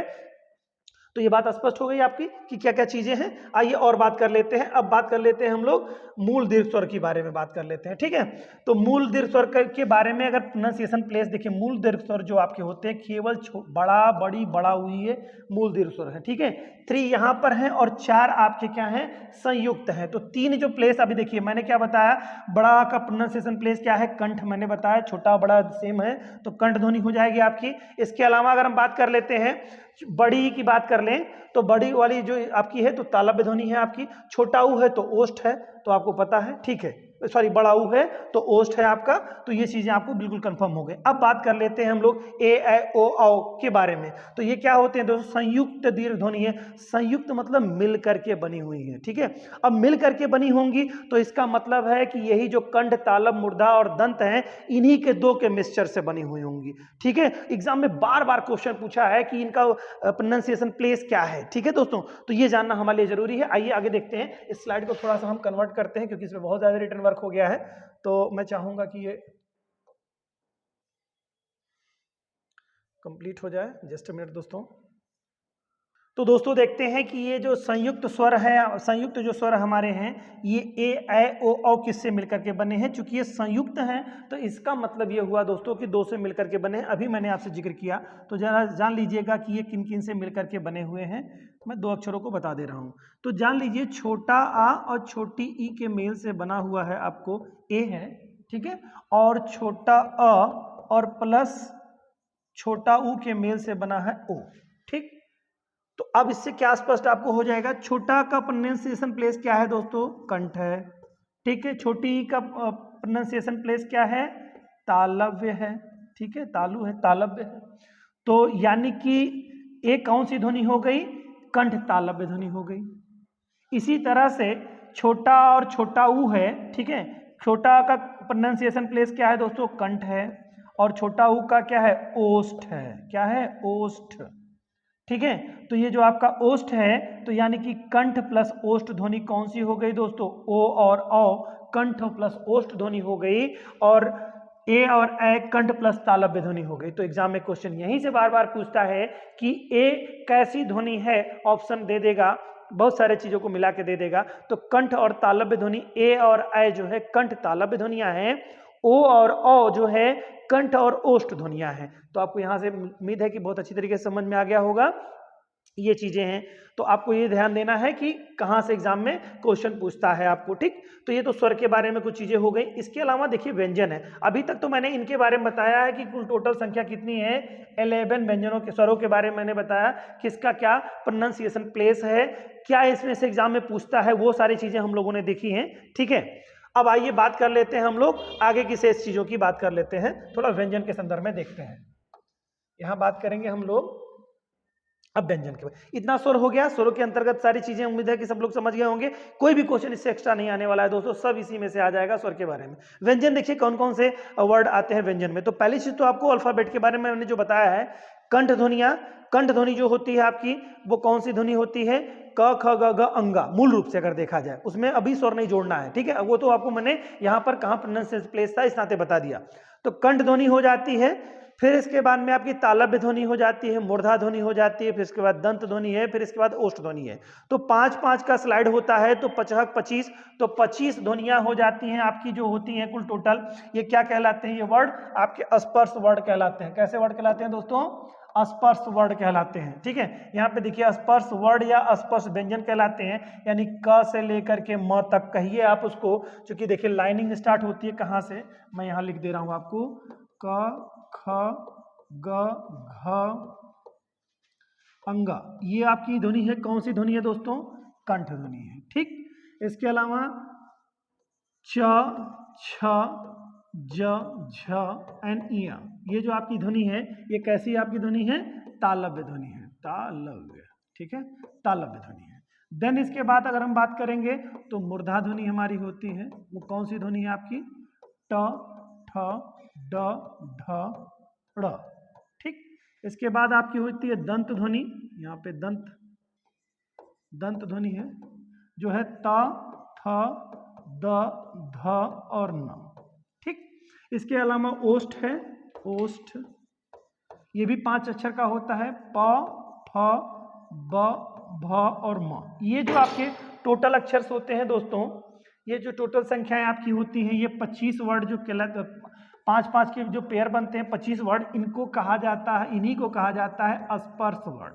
तो ये बात स्पष्ट हो गई आपकी कि क्या क्या चीजें हैं। आइए और बात कर लेते हैं। अब बात कर लेते हैं हम लोग मूल दीर्घ स्वर के बारे में बात कर लेते हैं, ठीक है। तो मूल दीर्घ स्वर के बारे में अगर प्रोनाउंसिएशन प्लेस देखिए, मूल दीर्घ स्वर जो आपके होते हैं केवल बड़ा, बड़ी, बड़ा हुई है मूल दीर्घ स्वर है, ठीक है। 3 यहाँ पर हैं और 4 आपके क्या हैं, संयुक्त हैं। तो 3 जो प्लेस अभी देखिए मैंने क्या बताया, बड़ा का प्रोनाउंसिएशन प्लेस क्या है, कंठ मैंने बताया, छोटा बड़ा सेम है तो कंठ ध्वनि हो जाएगी आपकी। इसके अलावा अगर हम बात कर लेते हैं बड़ी की बात कर लें तो बड़ी वाली जो आपकी है तो तालव्य ध्वनि है आपकी, छोटा ऊ है तो ओष्ठ है, तो आपको पता है, ठीक है। सॉरी बड़ा ऊ है तो ओष्ठ है आपका, तो ये चीजें आपको बिल्कुल कंफर्म हो गए। अब बात कर लेते हैं हम लोग ए ऐ ओ औ के बारे में। तो ये क्या होते हैं दोस्तों, संयुक्त दीर्घ ध्वनि है। संयुक्त मतलब मिल करके बनी हुई है, ठीक है। अब मिल करके बनी होंगी तो इसका मतलब है कि यही जो कंठ, तालव, मूर्धा और दंत हैं, इन्हीं के 2 के मिक्सचर से बनी हुई होंगी, ठीक है। एग्जाम में बार बार क्वेश्चन पूछा है कि इनका प्रोनाउंसिएशन प्लेस क्या है, ठीक है दोस्तों। तो ये जानना हमारे लिए जरूरी है। आइए आगे देखते हैं। इस स्लाइड को थोड़ा सा हम कन्वर्ट करते हैं क्योंकि इसमें बहुत ज्यादा रिटन वर्क हो गया है, तो मैं चाहूंगा कि ये कंप्लीट हो जाए। जस्ट अ मिनट दोस्तों। तो दोस्तों देखते हैं कि ये जो संयुक्त स्वर है, संयुक्त जो स्वर हमारे हैं, ये ए ऐ ओ औ किससे मिलकर के बने हैं। चूंकि ये संयुक्त हैं तो इसका मतलब ये हुआ दोस्तों कि 2 से मिलकर के बने हैं। अभी मैंने आपसे जिक्र किया, तो जरा जान लीजिएगा कि ये किन किन से मिलकर के बने हुए हैं। मैं 2 अक्षरों को बता दे रहा हूं। तो जान लीजिए छोटा आ और छोटी ई के मेल से बना हुआ है आपको ए है, ठीक है। और छोटा अ और प्लस छोटा ऊ के मेल से बना है ओ, ठीक। तो अब इससे क्या स्पष्ट आपको हो जाएगा, छोटा का प्रोनाउंसिएशन प्लेस क्या है दोस्तों, कंठ है, ठीक है। छोटी का प्रोनाउंसिएशन प्लेस क्या है, तालव्य है, ठीक है, तालु है, तालव्य है। तो यानी कि एक कौन सी ध्वनि हो गई, कंठ तालव्य ध्वनि हो गई। इसी तरह से छोटा और छोटा ऊ है, ठीक है। छोटा का प्रोनाउंसिएशन प्लेस क्या है दोस्तों, कंठ है, और छोटा ऊ का क्या है, ओष्ठ है। क्या है, ओष्ठ, ठीक है। तो ये जो आपका ओष्ठ है, तो यानी कि कंठ प्लस ओष्ठ ध्वनि कौन सी हो गई दोस्तों, ओ और औ, कंठ प्लस ओष्ठ ध्वनि हो गई, और ए और ए कंठ प्लस तालव्य ध्वनि हो गई। तो एग्जाम में क्वेश्चन यहीं से बार बार पूछता है कि ए कैसी ध्वनि है, ऑप्शन दे देगा, बहुत सारे चीजों को मिला के दे देगा। तो कंठ और तालव्य ध्वनि, ए और ए जो है कंठ तालव्य ध्वनियां हैं, ओ और औ जो है कंठ और ओष्ठ ध्वनियां हैं। तो आपको यहां से उम्मीद है कि बहुत अच्छी तरीके से समझ में आ गया होगा ये चीजें हैं। तो आपको ये ध्यान देना है कि कहां से एग्जाम में क्वेश्चन पूछता है आपको, ठीक। तो ये तो स्वर के बारे में कुछ चीजें हो गई। इसके अलावा देखिए व्यंजन है। अभी तक तो मैंने इनके बारे में बताया है कि कुल टोटल संख्या कितनी है, 11 व्यंजनों के स्वरों के बारे में मैंने बताया, किसका क्या प्रोनाउंसिएशन प्लेस है, क्या इसमें से एग्जाम में पूछता है, वो सारी चीजें हम लोगों ने देखी हैं, ठीक है। अब आइए बात कर लेते हैं हम लोग आगे की शेष चीजों की बात कर लेते हैं, थोड़ा व्यंजन के संदर्भ में देखते हैं। यहां बात करेंगे हम लोग अब व्यंजन के बाद। इतना स्वर हो गया, स्वरों के अंतर्गत सारी चीजें, उम्मीद है कि सब लोग समझ गए होंगे। कोई भी क्वेश्चन इससे एक्स्ट्रा नहीं आने वाला है दोस्तों, सब इसी में से आ जाएगा स्वर के बारे में। व्यंजन देखिए कौन कौन से वर्ड आते हैं व्यंजन में। तो पहली चीज तो आपको अल्फाबेट के बारे में मैंने जो बताया है, कंठ ध्वनिया, कंठ ध्वनि जो होती है आपकी वो कौन सी ध्वनि होती है, क ख ग घ अंगा। मूल रूप से अगर देखा जाए उसमें अभी स्वर नहीं जोड़ना है, ठीक है। वो तो आपको मैंने यहाँ पर कहाँ प्रोनाउंसिएशन प्लेस था इस नाते बता दिया। तो कंठ ध्वनि हो जाती है, फिर इसके बाद में आपकी तालव्य ध्वनि हो जाती है, मूर्धा ध्वनि हो जाती है, फिर इसके बाद दंत ध्वनि है, फिर इसके बाद ओष्ठ ध्वनि है। तो 5-5 का स्लाइड होता है, तो 5 25, तो 25 ध्वनियां हो जाती हैं आपकी जो होती हैं कुल टोटल। ये क्या कहलाते हैं, ये वर्ड आपके स्पर्श वर्ड कहलाते हैं। कैसे वर्ड कहलाते हैं दोस्तों, स्पर्श वर्ड कहलाते हैं, ठीक है। यहाँ पे देखिए स्पर्श वर्ड या स्पर्श व्यंजन कहलाते हैं, यानी क से लेकर के म तक कहिए आप उसको, क्योंकि देखिए लाइनिंग स्टार्ट होती है कहाँ से, मैं यहाँ लिख दे रहा हूँ आपको, क ख ग घ अंगा। ये आपकी ध्वनि है, कौन सी ध्वनि है दोस्तों, कंठ ध्वनि है, ठीक। इसके अलावा च छ ज झ एंड इया, ये जो आपकी ध्वनि है ये कैसी आपकी ध्वनि है, तालव्य ध्वनि है, तालव्य, ठीक है, तालव्य ध्वनि है। देन इसके बाद अगर हम बात करेंगे तो मूर्धा ध्वनि हमारी होती है, वो कौन सी ध्वनि है आपकी, ट ठ ड ढ ड़, ठीक। इसके बाद आपकी होती है दंत ध्वनि, यहाँ पे दंत, दंत ध्वनि है जो है त थ द ध और न, ठीक। इसके अलावा ओष्ठ है, ओष्ठ ये भी 5 अक्षर का होता है, प फ ब, भ और म, ये जो आपके टोटल अक्षर होते हैं दोस्तों, ये जो टोटल संख्याएं आपकी होती हैं, ये 25 वर्ड जो कहलाते, 5-5 के जो पेयर बनते हैं 25 वर्ड, इनको कहा जाता है, इन्हीं को कहा जाता है स्पर्श वर्ड।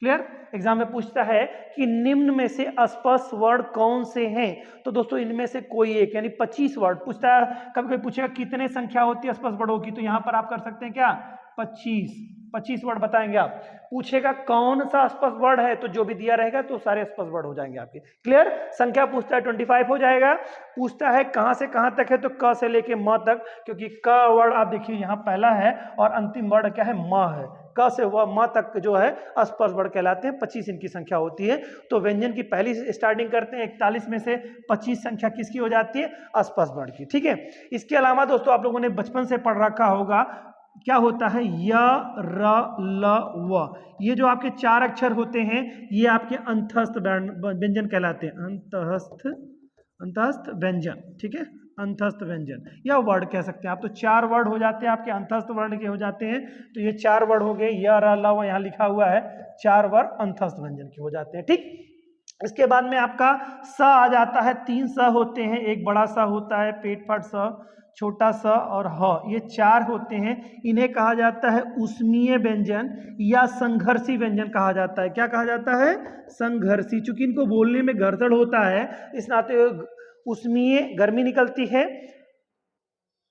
क्लियर? एग्जाम में पूछता है कि निम्न में से स्पर्श वर्ड कौन से हैं, तो दोस्तों इनमें से कोई एक, यानी 25 वर्ड पूछता है। कभी कोई पूछेगा कितने संख्या होती है स्पर्श वर्डों की, तो यहां पर आप कर सकते हैं क्या, 25 वर्ड बताएंगे आप। पूछेगा कौन सा स्पर्श वर्ड है, तो जो भी दिया रहेगा तो सारे स्पर्श वर्ड हो जाएंगे आपके। क्लियर? संख्या पूछता है 25 हो जाएगा। पूछता है कहां से कहां तक है, तो क से लेके म तक, क्योंकि क वर्ड आप देखिए यहाँ पहला है और अंतिम वर्ड क्या है, म है। क से वह म तक जो है स्पर्श वर्ड कहलाते हैं। 25 इनकी संख्या होती है। तो व्यंजन की पहली स्टार्टिंग करते हैं, 41 में से 25 संख्या किसकी हो जाती है, स्पर्श वर्ड की। ठीक है। इसके अलावा दोस्तों आप लोगों ने बचपन से पढ़ रखा होगा, क्या होता है, य, र, ल, व, ये जो आपके 4 अक्षर होते हैं, ये आपके अंतस्थ व्यंजन कहलाते हैं। अंतस्थ व्यंजन। ठीक है, अंतस्थ व्यंजन या वर्ड कह सकते हैं आप। तो 4 वर्ड हो जाते हैं आपके, अंतस्थ वर्ण के हो जाते हैं। तो ये 4 वर्ड हो गए, य, र, ल, व, यहाँ लिखा हुआ है, 4 वर्ड अंतस्थ व्यंजन के हो जाते हैं। ठीक। इसके बाद में आपका स आ जाता है। 3 स होते हैं, एक बड़ा सा होता है, पेट फाट स, छोटा स और ह, ये 4 होते हैं। इन्हें कहा जाता है ऊष्मीय व्यंजन या संघर्षी व्यंजन कहा जाता है। क्या कहा जाता है, संघर्षी। चूंकि इनको बोलने में घर्षण होता है, इस नाते ऊष्मीय, गर्मी निकलती है।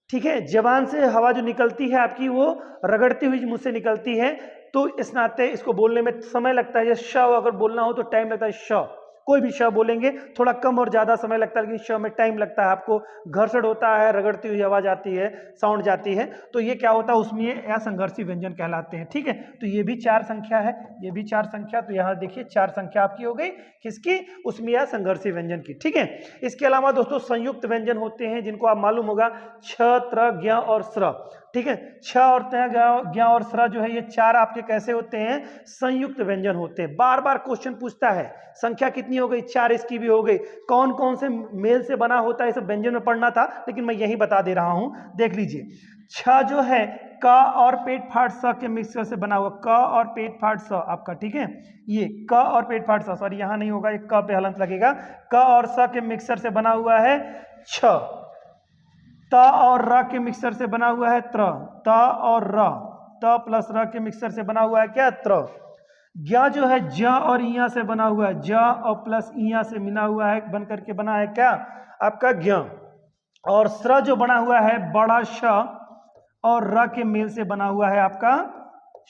ठीक है, जबान से हवा जो निकलती है आपकी, वो रगड़ती हुई मुंह से निकलती है, तो इस नाते इसको बोलने में समय लगता है। श अगर बोलना हो तो टाइम लगता है। श, कोई भी श बोलेंगे थोड़ा कम और ज्यादा समय लगता है, लेकिन श में टाइम लगता है आपको। घर्षण होता है, रगड़ती हुई आवाज आती है, साउंड जाती है, तो ये क्या होता है, उसमें या संघर्षी व्यंजन कहलाते हैं। ठीक है, तो ये भी 4 संख्या है, ये भी 4 संख्या। तो यहाँ देखिए 4 संख्या आपकी हो गई, किसकी, उसमें या संघर्षी व्यंजन की। ठीक है। इसके अलावा दोस्तों संयुक्त व्यंजन होते हैं, जिनको आप मालूम होगा, छ, त्र, ज्ञ और स्र। ठीक है, छ और त, ज्ञ और स्र जो है, ये 4 आपके कैसे होते हैं, संयुक्त व्यंजन होते हैं। बार बार क्वेश्चन पूछता है, संख्या कितनी हो गई, 4, इसकी भी हो गई। कौन कौन से मेल से बना होता है, इसे व्यंजन में पढ़ना था, लेकिन मैं यही बता दे रहा हूं, देख लीजिए। छ जो है, क और पेट फाट स के मिक्सचर से बना हुआ, क और पेट फाट स आपका। ठीक है, ये क और पेट फाट स, सॉरी यहां नहीं होगा, एक क पे हलंत लगेगा, क और स के मिक्सचर से बना हुआ है छ। त और र के मिक्सचर से बना हुआ है त्र। त और र, त प्लस र के मिक्सचर से बना हुआ है क्या, त्र। ज्ञ जो है, ज और इया से बना हुआ है, ज और प्लस इया से मिला हुआ है, बन करके बना है क्या, आपका ज्ञ। और स्र जो बना हुआ है, बड़ा श और र के मेल से बना हुआ है आपका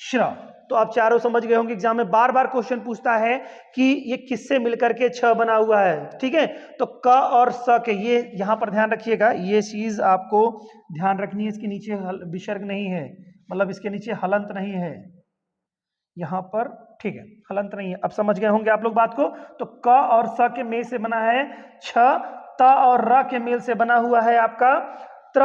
श्र। तो आप चारों समझ गए होंगे। एग्जाम में बार बार क्वेश्चन पूछता है कि ये किससे मिलकर के छ बना हुआ है। ठीक है, तो क और स के, ये यहां पर ध्यान रखिएगा, ये चीज आपको ध्यान रखनी है। इसके नीचे विसर्ग नहीं है, मतलब इसके नीचे हलंत नहीं है यहां पर। ठीक है, हलंत नहीं है। अब समझ गए होंगे आप लोग बात को। तो क और स के मेल से बना है छ, त और र के मेल से बना हुआ है आपका त्र,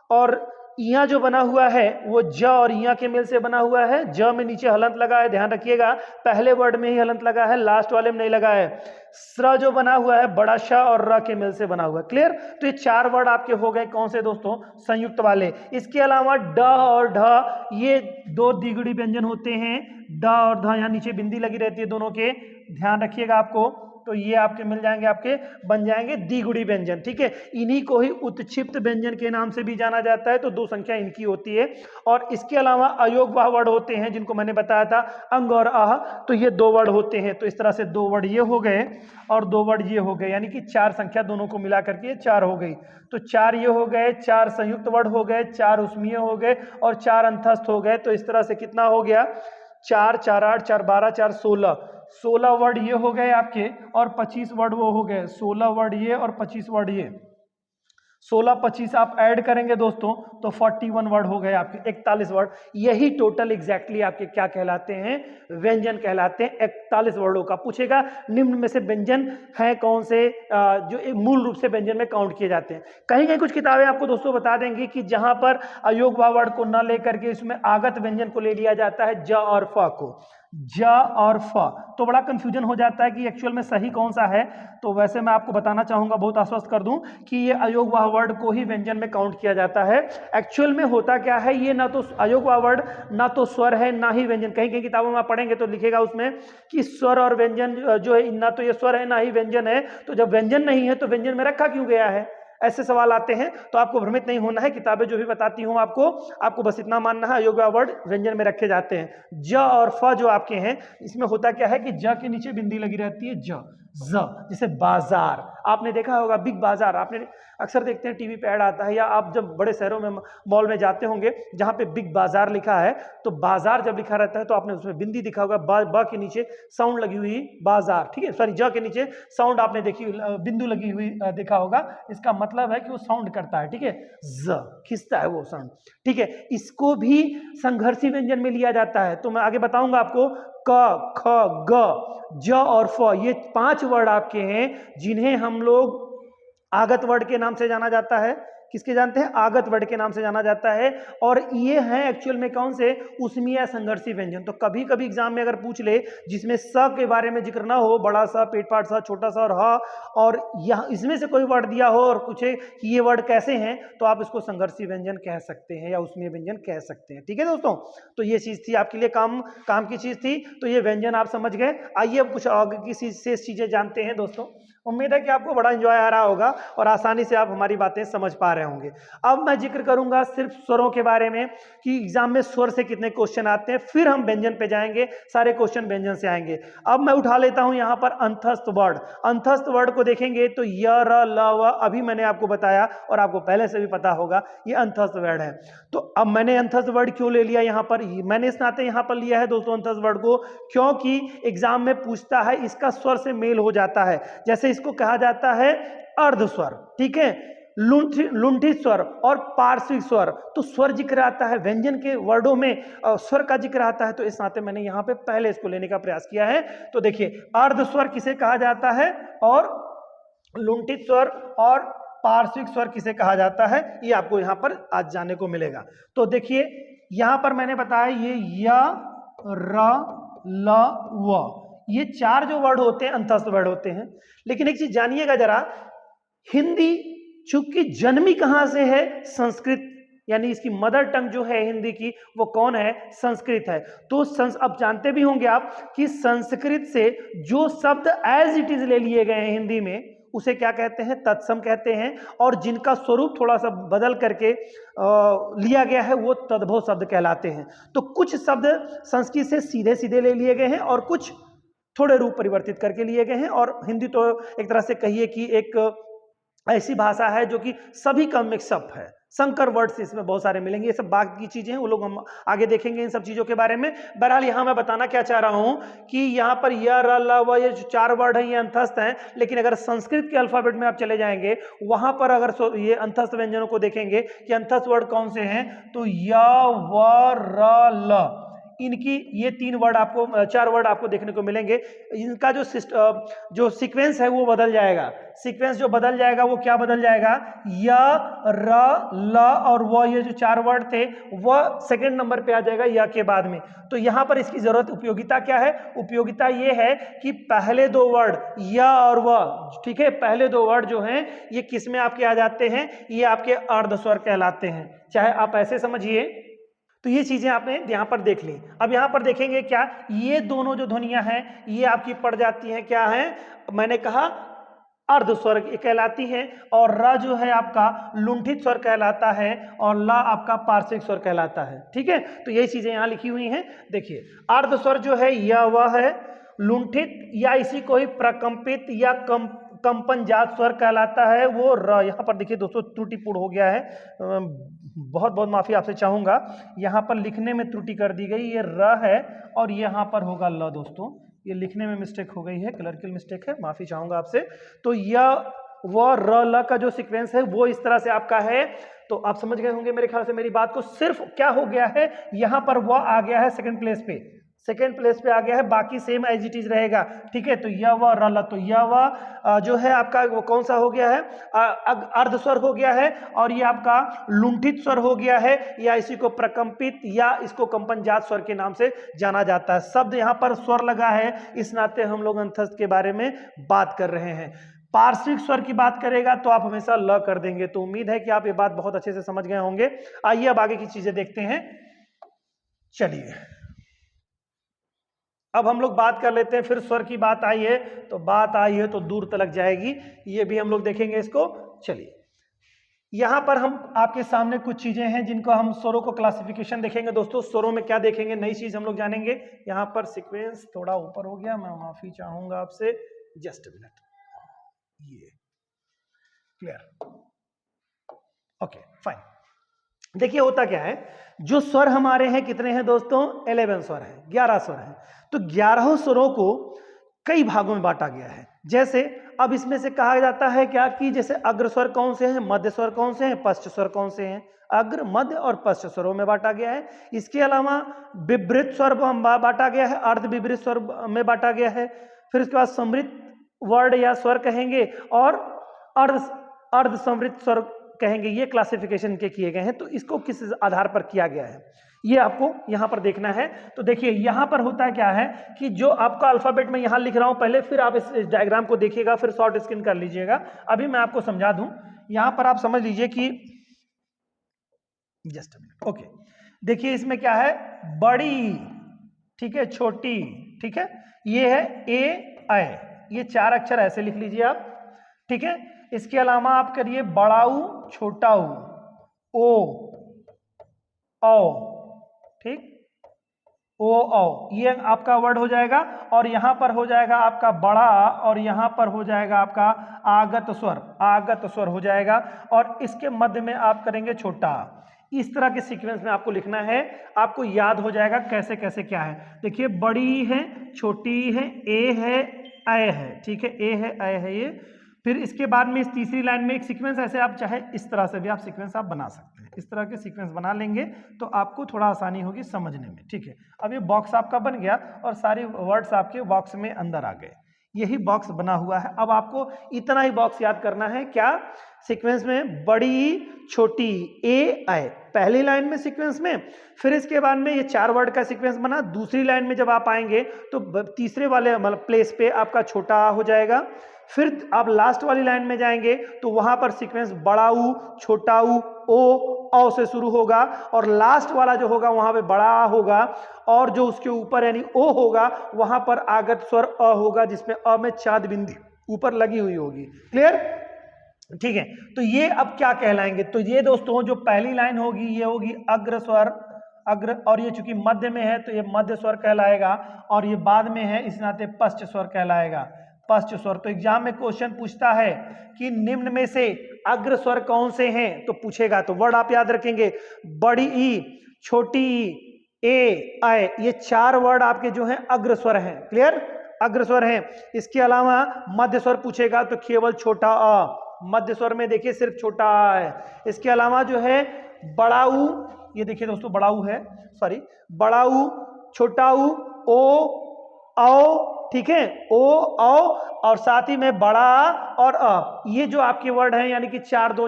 और इया जो बना हुआ है वो ज और इया के मेल से बना हुआ है। ज में नीचे हलंत लगा है, ध्यान रखिएगा, पहले वर्ड में ही हलंत लगा है, लास्ट वाले में नहीं लगा है। स्र जो बना हुआ है, बड़ा श और र के मेल से बना हुआ है। क्लियर? तो ये 4 वर्ड आपके हो गए, कौन से दोस्तों, संयुक्त वाले। इसके अलावा ड और ढ, ये 2 द्विगुणी व्यंजन होते हैं। ड और ध, यहाँ नीचे बिंदी लगी रहती है दोनों के, ध्यान रखिएगा आपको। तो ये आपके मिल जाएंगे, आपके बन जाएंगे द्विगुणी व्यंजन। ठीक है, इन्हीं को ही उत्क्षिप्त व्यंजन के नाम से भी जाना जाता है। तो 2 संख्या इनकी होती है। और इसके अलावा अयोगवाह वर्ड होते हैं, जिनको मैंने बताया था, अंग और आह, तो ये 2 वर्ड होते हैं। तो इस तरह से 2 वर्ड ये हो गए और 2 वर्ड ये हो गए, यानी कि 4 संख्या दोनों को मिला करके 4 हो गई। तो 4 ये हो गए, 4 संयुक्त वर्ड हो गए, 4 ऊष्मीय हो गए और 4 अंतस्थ हो गए। तो इस तरह से कितना हो गया, 4, 4, 8, 4, 12, 4, 16 वर्ड ये हो गए आपके, और 25 वर्ड वो हो गए। 16 वर्ड ये और 25 वर्ड ये, 16-25 आप ऐड करेंगे दोस्तों तो 41 वर्ड हो गए आपके, 41 वर्ड। यही टोटल एग्जैक्टली आपके क्या कहलाते हैं, व्यंजन कहलाते हैं। 41 वर्डों का पूछेगा निम्न में से व्यंजन है कौन से, जो मूल रूप से व्यंजन में काउंट किए जाते हैं। कहीं कहीं कुछ किताबें आपको दोस्तों बता देंगी कि जहां पर अयोगवाह वर्ड को न लेकर के इसमें आगत व्यंजन को ले लिया जाता है, ज और फ को, ज और फ, तो बड़ा कंफ्यूजन हो जाता है कि एक्चुअल में सही कौन सा है। तो वैसे मैं आपको बताना चाहूंगा, बहुत आश्वस्त कर दूं कि ये अयोगवाह वर्ड को ही व्यंजन में काउंट किया जाता है। एक्चुअल में होता क्या है, ये ना तो अयोगवा वर्ड ना तो स्वर है ना ही व्यंजन। कहीं कहीं किताबों में आप पढ़ेंगे तो लिखेगा उसमें कि स्वर और व्यंजन जो है, ना तो ये स्वर है ना ही व्यंजन है। तो जब व्यंजन नहीं है तो व्यंजन में रखा क्यों गया है, ऐसे सवाल आते हैं। तो आपको भ्रमित नहीं होना है, किताबें जो भी बताती हूं आपको बस इतना मानना है, अयोगवा वर्ड व्यंजन में रखे जाते हैं। ज और फ जो आपके हैं, इसमें होता क्या है कि ज के नीचे बिंदी लगी रहती है, ज जैसे बाजार। आपने देखा होगा बिग बाजार, आपने अक्सर देखते हैं टीवी पे ऐड आता है, या आप जब बड़े शहरों में मॉल में जाते होंगे जहां पे बिग बाजार लिखा है, तो बाजार जब लिखा रहता है तो आपने उसमें बिंदी दिखा होगा, ब के नीचे साउंड लगी हुई बाजार, ठीक है, सॉरी ज के नीचे साउंड आपने देखी, बिंदु लगी हुई देखा होगा। इसका मतलब है कि वो साउंड करता है, ठीक है, ज खिंचता है वो साउंड, ठीक है। इसको भी संघर्षी व्यंजन में लिया जाता है। तो मैं आगे बताऊंगा आपको, क ख ग ज और फ, ये 5 वर्ड आपके हैं जिन्हें हम लोग आगत वर्ड के नाम से जाना जाता है। किसके जानते हैं, आगत वर्ड के नाम से जाना जाता है। और ये हैं एक्चुअल में कौन से, उसमें या संघर्षी व्यंजन। तो कभी कभी एग्जाम में अगर पूछ ले जिसमें स के बारे में जिक्र ना हो, बड़ा सा, पेट पाट सा, छोटा सा और ह, और यहाँ इसमें से कोई वर्ड दिया हो और पूछे कि ये वर्ड कैसे हैं, तो आप इसको संघर्षी व्यंजन कह सकते हैं या उसमें व्यंजन कह सकते हैं, ठीक है दोस्तों। तो ये चीज थी आपके लिए काम की चीज थी। तो ये व्यंजन आप समझ गए। आइए अब कुछ आगे की शेष चीजें जानते हैं दोस्तों। उम्मीद है कि आपको बड़ा एंजॉय आ रहा होगा और आसानी से आप हमारी बातें समझ पा रहे होंगे। अब मैं जिक्र करूंगा सिर्फ स्वरों के बारे में कि एग्जाम में स्वर से कितने क्वेश्चन आते हैं, फिर हम व्यंजन पे जाएंगे, सारे क्वेश्चन व्यंजन से आएंगे। अब मैं उठा लेता हूं यहां पर अंतस्थ वर्ड। अंतस्थ वर्ड को देखेंगे तो य, र, ल, व, अभी मैंने आपको बताया और आपको पहले से भी पता होगा ये अंतस्थ वर्ड है। तो अब मैंने अंतस्थ वर्ड क्यों ले लिया यहां पर, मैंने इस नाते यहां पर लिया है दोस्तों अंतस्थ वर्ड को, क्योंकि एग्जाम में पूछता है इसका स्वर से मेल हो जाता है। जैसे इसको कहा जाता है अर्ध स्वर, ठीक है, लुंठी स्वर और पार्श्विक स्वर। तो स्वर जिक्र आता है व्यंजन के वर्डों में, स्वर का जिक्र आता है, तो इस नाते मैंने यहां पे पहले इसको लेने का प्रयास किया है। तो देखिए अर्ध स्वर किसे कहा जाता है और लुंठित स्वर और पार्श्विक स्वर किसे कहा जाता है, ये आपको यहां पर आज जानने को मिलेगा। तो देखिए यहां पर मैंने बताया ये य, र, ल, व, ये 4 जो वर्ड होते हैं अंतस्थ वर्ड होते हैं। लेकिन एक चीज जानिएगा जरा, हिंदी चूंकि जन्मी कहां से है, संस्कृत, यानी इसकी मदर टंग जो है हिंदी की वो कौन है, संस्कृत है। तो अब जानते भी होंगे आप कि संस्कृत से जो शब्द एज इट इज ले लिए गए हैं हिंदी में, उसे क्या कहते हैं, तत्सम कहते हैं। और जिनका स्वरूप थोड़ा सा बदल करके लिया गया है वो तद्भव शब्द कहलाते हैं। तो कुछ शब्द संस्कृत से सीधे सीधे ले लिए गए हैं और कुछ थोड़े रूप परिवर्तित करके लिए गए हैं। और हिंदी तो एक तरह से कहिए कि एक ऐसी भाषा है जो कि सभी का मिक्सअप है, संकर वर्ड्स इसमें बहुत सारे मिलेंगे। ये सब बात की चीजें हैं, वो लोग हम आगे देखेंगे इन सब चीजों के बारे में। बहरहाल यहाँ मैं बताना क्या चाह रहा हूं कि यहाँ पर य, र, ल, व, ये जो 4 वर्ड हैं ये अंतस्थ हैं। लेकिन अगर संस्कृत के अल्फाबेट में आप चले जाएंगे, वहां पर अगर ये अंतस्थ व्यंजनों को देखेंगे कि अंतस्थ वर्ड कौन से हैं, तो य, व, र, ल, इनकी ये 3 वर्ड आपको 4 वर्ड आपको देखने को मिलेंगे। इनका जो सीक्वेंस है वो बदल जाएगा। सीक्वेंस जो बदल जाएगा वो क्या बदल जाएगा, य, र, ल और व, ये जो 4 वर्ड थे वह सेकंड नंबर पे आ जाएगा य के बाद में। तो यहां पर इसकी जरूरत, उपयोगिता क्या है, उपयोगिता ये है कि पहले 2 वर्ड य और व, ठीक है, पहले 2 वर्ड जो हैं ये किस में आपके आ जाते हैं, ये आपके अर्ध स्वर कहलाते हैं। चाहे आप ऐसे समझिए। तो ये चीजें आपने यहां पर देख ली। अब यहां पर देखेंगे क्या, ये दोनों जो ध्वनियां हैं ये आपकी पड़ जाती हैं, क्या है, मैंने कहा अर्ध स्वर कहलाती हैं। और र जो है आपका लुंठित स्वर कहलाता है और ला आपका पार्श्विक स्वर कहलाता है, ठीक है। तो यही चीजें यहां लिखी हुई हैं। देखिए अर्ध स्वर जो है यह वह है, लुंठित या इसी को ही प्रकंपित या कंपन जात स्वर कहलाता है वो र। यहाँ पर देखिए दोस्तों त्रुटिपूर्ण हो गया है, बहुत बहुत माफी आपसे चाहूंगा, यहाँ पर लिखने में त्रुटि कर दी गई, ये र है और यहाँ पर होगा ल। दोस्तों ये लिखने में मिस्टेक हो गई है, क्लर्किकल मिस्टेक है, माफी चाहूंगा आपसे। तो यह व र ल का जो सीक्वेंस है वो इस तरह से आपका है। तो आप समझ गए होंगे मेरे ख्याल से मेरी बात को। सिर्फ क्या हो गया है, यहाँ पर व आ गया है सेकंड प्लेस पे, सेकेंड प्लेस पे आ गया है, बाकी सेम एज इट इज रहेगा, ठीक है। तो य व र ल, तो य व जो है आपका वो कौन सा हो गया है, अर्ध स्वर हो गया है और ये आपका लुंठित स्वर हो गया है, या इसी को प्रकंपित या इसको कंपन जात स्वर के नाम से जाना जाता है। शब्द यहाँ पर स्वर लगा है, इस नाते हम लोग अंतस्थ के बारे में बात कर रहे हैं। पार्श्विक स्वर की बात करेगा तो आप हमेशा ल कर देंगे। तो उम्मीद है कि आप ये बात बहुत अच्छे से समझ गए होंगे। आइए अब आगे की चीजें देखते हैं। चलिए अब हम लोग बात कर लेते हैं, फिर स्वर की बात आई है तो बात आई है तो दूर तलक जाएगी, ये भी हम लोग देखेंगे इसको। चलिए यहां पर हम आपके सामने कुछ चीजें हैं जिनको हम स्वरों को क्लासिफिकेशन देखेंगे। दोस्तों स्वरों में क्या देखेंगे, नई चीज हम लोग जानेंगे। यहां पर सीक्वेंस थोड़ा ऊपर हो गया, मैं माफी चाहूंगा आपसे, जस्ट मिनट, ये क्लियर, ओके फाइन। देखिए होता क्या है, जो स्वर हमारे हैं कितने हैं दोस्तों, 11 स्वर हैं, 11 स्वर हैं। तो 11 स्वरों को कई भागों में बांटा गया है। जैसे अब इसमें से कहा जाता है क्या कि जैसे अग्र स्वर कौन से हैं, मध्य स्वर कौन से हैं, पश्च स्वर कौन से हैं, अग्र मध्य और पश्च स्वरों में बांटा गया है। इसके अलावा विवृत स्वर बांटा गया है, अर्ध विवृत स्वर में बांटा गया है। फिर उसके बाद समृत वर्ड या स्वर कहेंगे और अर्ध समृत स्वर कहेंगे। ये क्लासिफिकेशन के किए गए हैं। तो इसको किस आधार पर किया गया है ये आपको यहां पर देखना है। तो देखिए यहां पर होता क्या है कि जो आपका अल्फाबेट में यहां लिख रहा हूं पहले, फिर आप इस डायग्राम को देखिएगा, फिर शॉर्ट स्क्रीन कर लीजिएगा। अभी मैं आपको समझा दूं, यहां पर आप समझ लीजिए कि जस्ट मिनट, ओके। देखिए इसमें क्या है, बड़ी, ठीक है, छोटी, ठीक है, ये है ए आई, ये 4 अक्षर ऐसे लिख लीजिए आप, ठीक है। इसके अलावा आप करिए बड़ाऊ, छोटाऊ, ओ, औ, ठीक, ओ औ, ये आपका वर्ड हो जाएगा। और यहां पर हो जाएगा आपका बड़ा, और यहां पर हो जाएगा आपका आगत स्वर, आगत स्वर हो जाएगा। और इसके मध्य में आप करेंगे छोटा। इस तरह के सीक्वेंस में आपको लिखना है, आपको याद हो जाएगा कैसे कैसे क्या है। देखिए बड़ी है, छोटी है, ए है, ऐ है, ठीक है, ए है, ऐ है ये। फिर इसके बाद में इस तीसरी लाइन में एक सीक्वेंस ऐसे आप चाहे इस तरह से भी आप सीक्वेंस आप बना सकते हैं। इस तरह के सीक्वेंस बना लेंगे तो आपको थोड़ा आसानी होगी समझने में, ठीक है। अब ये बॉक्स आपका बन गया और सारे वर्ड्स आपके बॉक्स में अंदर आ गए, यही बॉक्स बना हुआ है। अब आपको इतना ही बॉक्स याद करना है, क्या सीक्वेंस में बड़ी, छोटी, ए आई पहली लाइन में सीक्वेंस में। फिर इसके बाद में ये 4 वर्ड का सीक्वेंस बना। दूसरी लाइन में जब आप आएंगे तो तीसरे वाले मतलब प्लेस पे आपका छोटा हो जाएगा। फिर आप लास्ट वाली लाइन में जाएंगे तो वहां पर सीक्वेंस बड़ाऊ, छोटाऊ, ओ, औ से शुरू होगा, और लास्ट वाला जो होगा वहां पे बड़ा होगा, और जो उसके ऊपर यानी ओ होगा वहां पर आगत स्वर अ होगा, जिसमें अ में चांद बिंदी ऊपर लगी हुई होगी। क्लियर, ठीक है। तो ये अब क्या कहलाएंगे, तो ये दोस्तों जो पहली लाइन होगी ये होगी अग्र स्वर, अग्र, और ये चूंकि मध्य में है तो ये मध्य स्वर कहलाएगा, और ये बाद में है इस नाते पश्च स्वर कहलाएगा, पश्च स्वर। तो एग्जाम में क्वेश्चन पूछता है कि निम्न में से अग्र स्वर कौन से हैं, तो पूछेगा तो वर्ड आप याद रखेंगे, बड़ी ई, छोटी ई, ए, ऐ, ये 4 वर्ड आपके जो हैं अग्र स्वर हैं। क्लियर, अग्र स्वर हैं। इसके अलावा मध्य स्वर पूछेगा तो केवल छोटा अ, मध्य स्वर में देखिए सिर्फ छोटा आ है। इसके अलावा जो है बड़ाऊ, ये देखिए दोस्तों बड़ाऊ है, सॉरी, बड़ाऊ, छोटाऊ, ओ, औ, ठीक है, ओ, औ, और साथ ही में बड़ा और अ, ये जो आपके वर्ड हैं यानी कि 4 2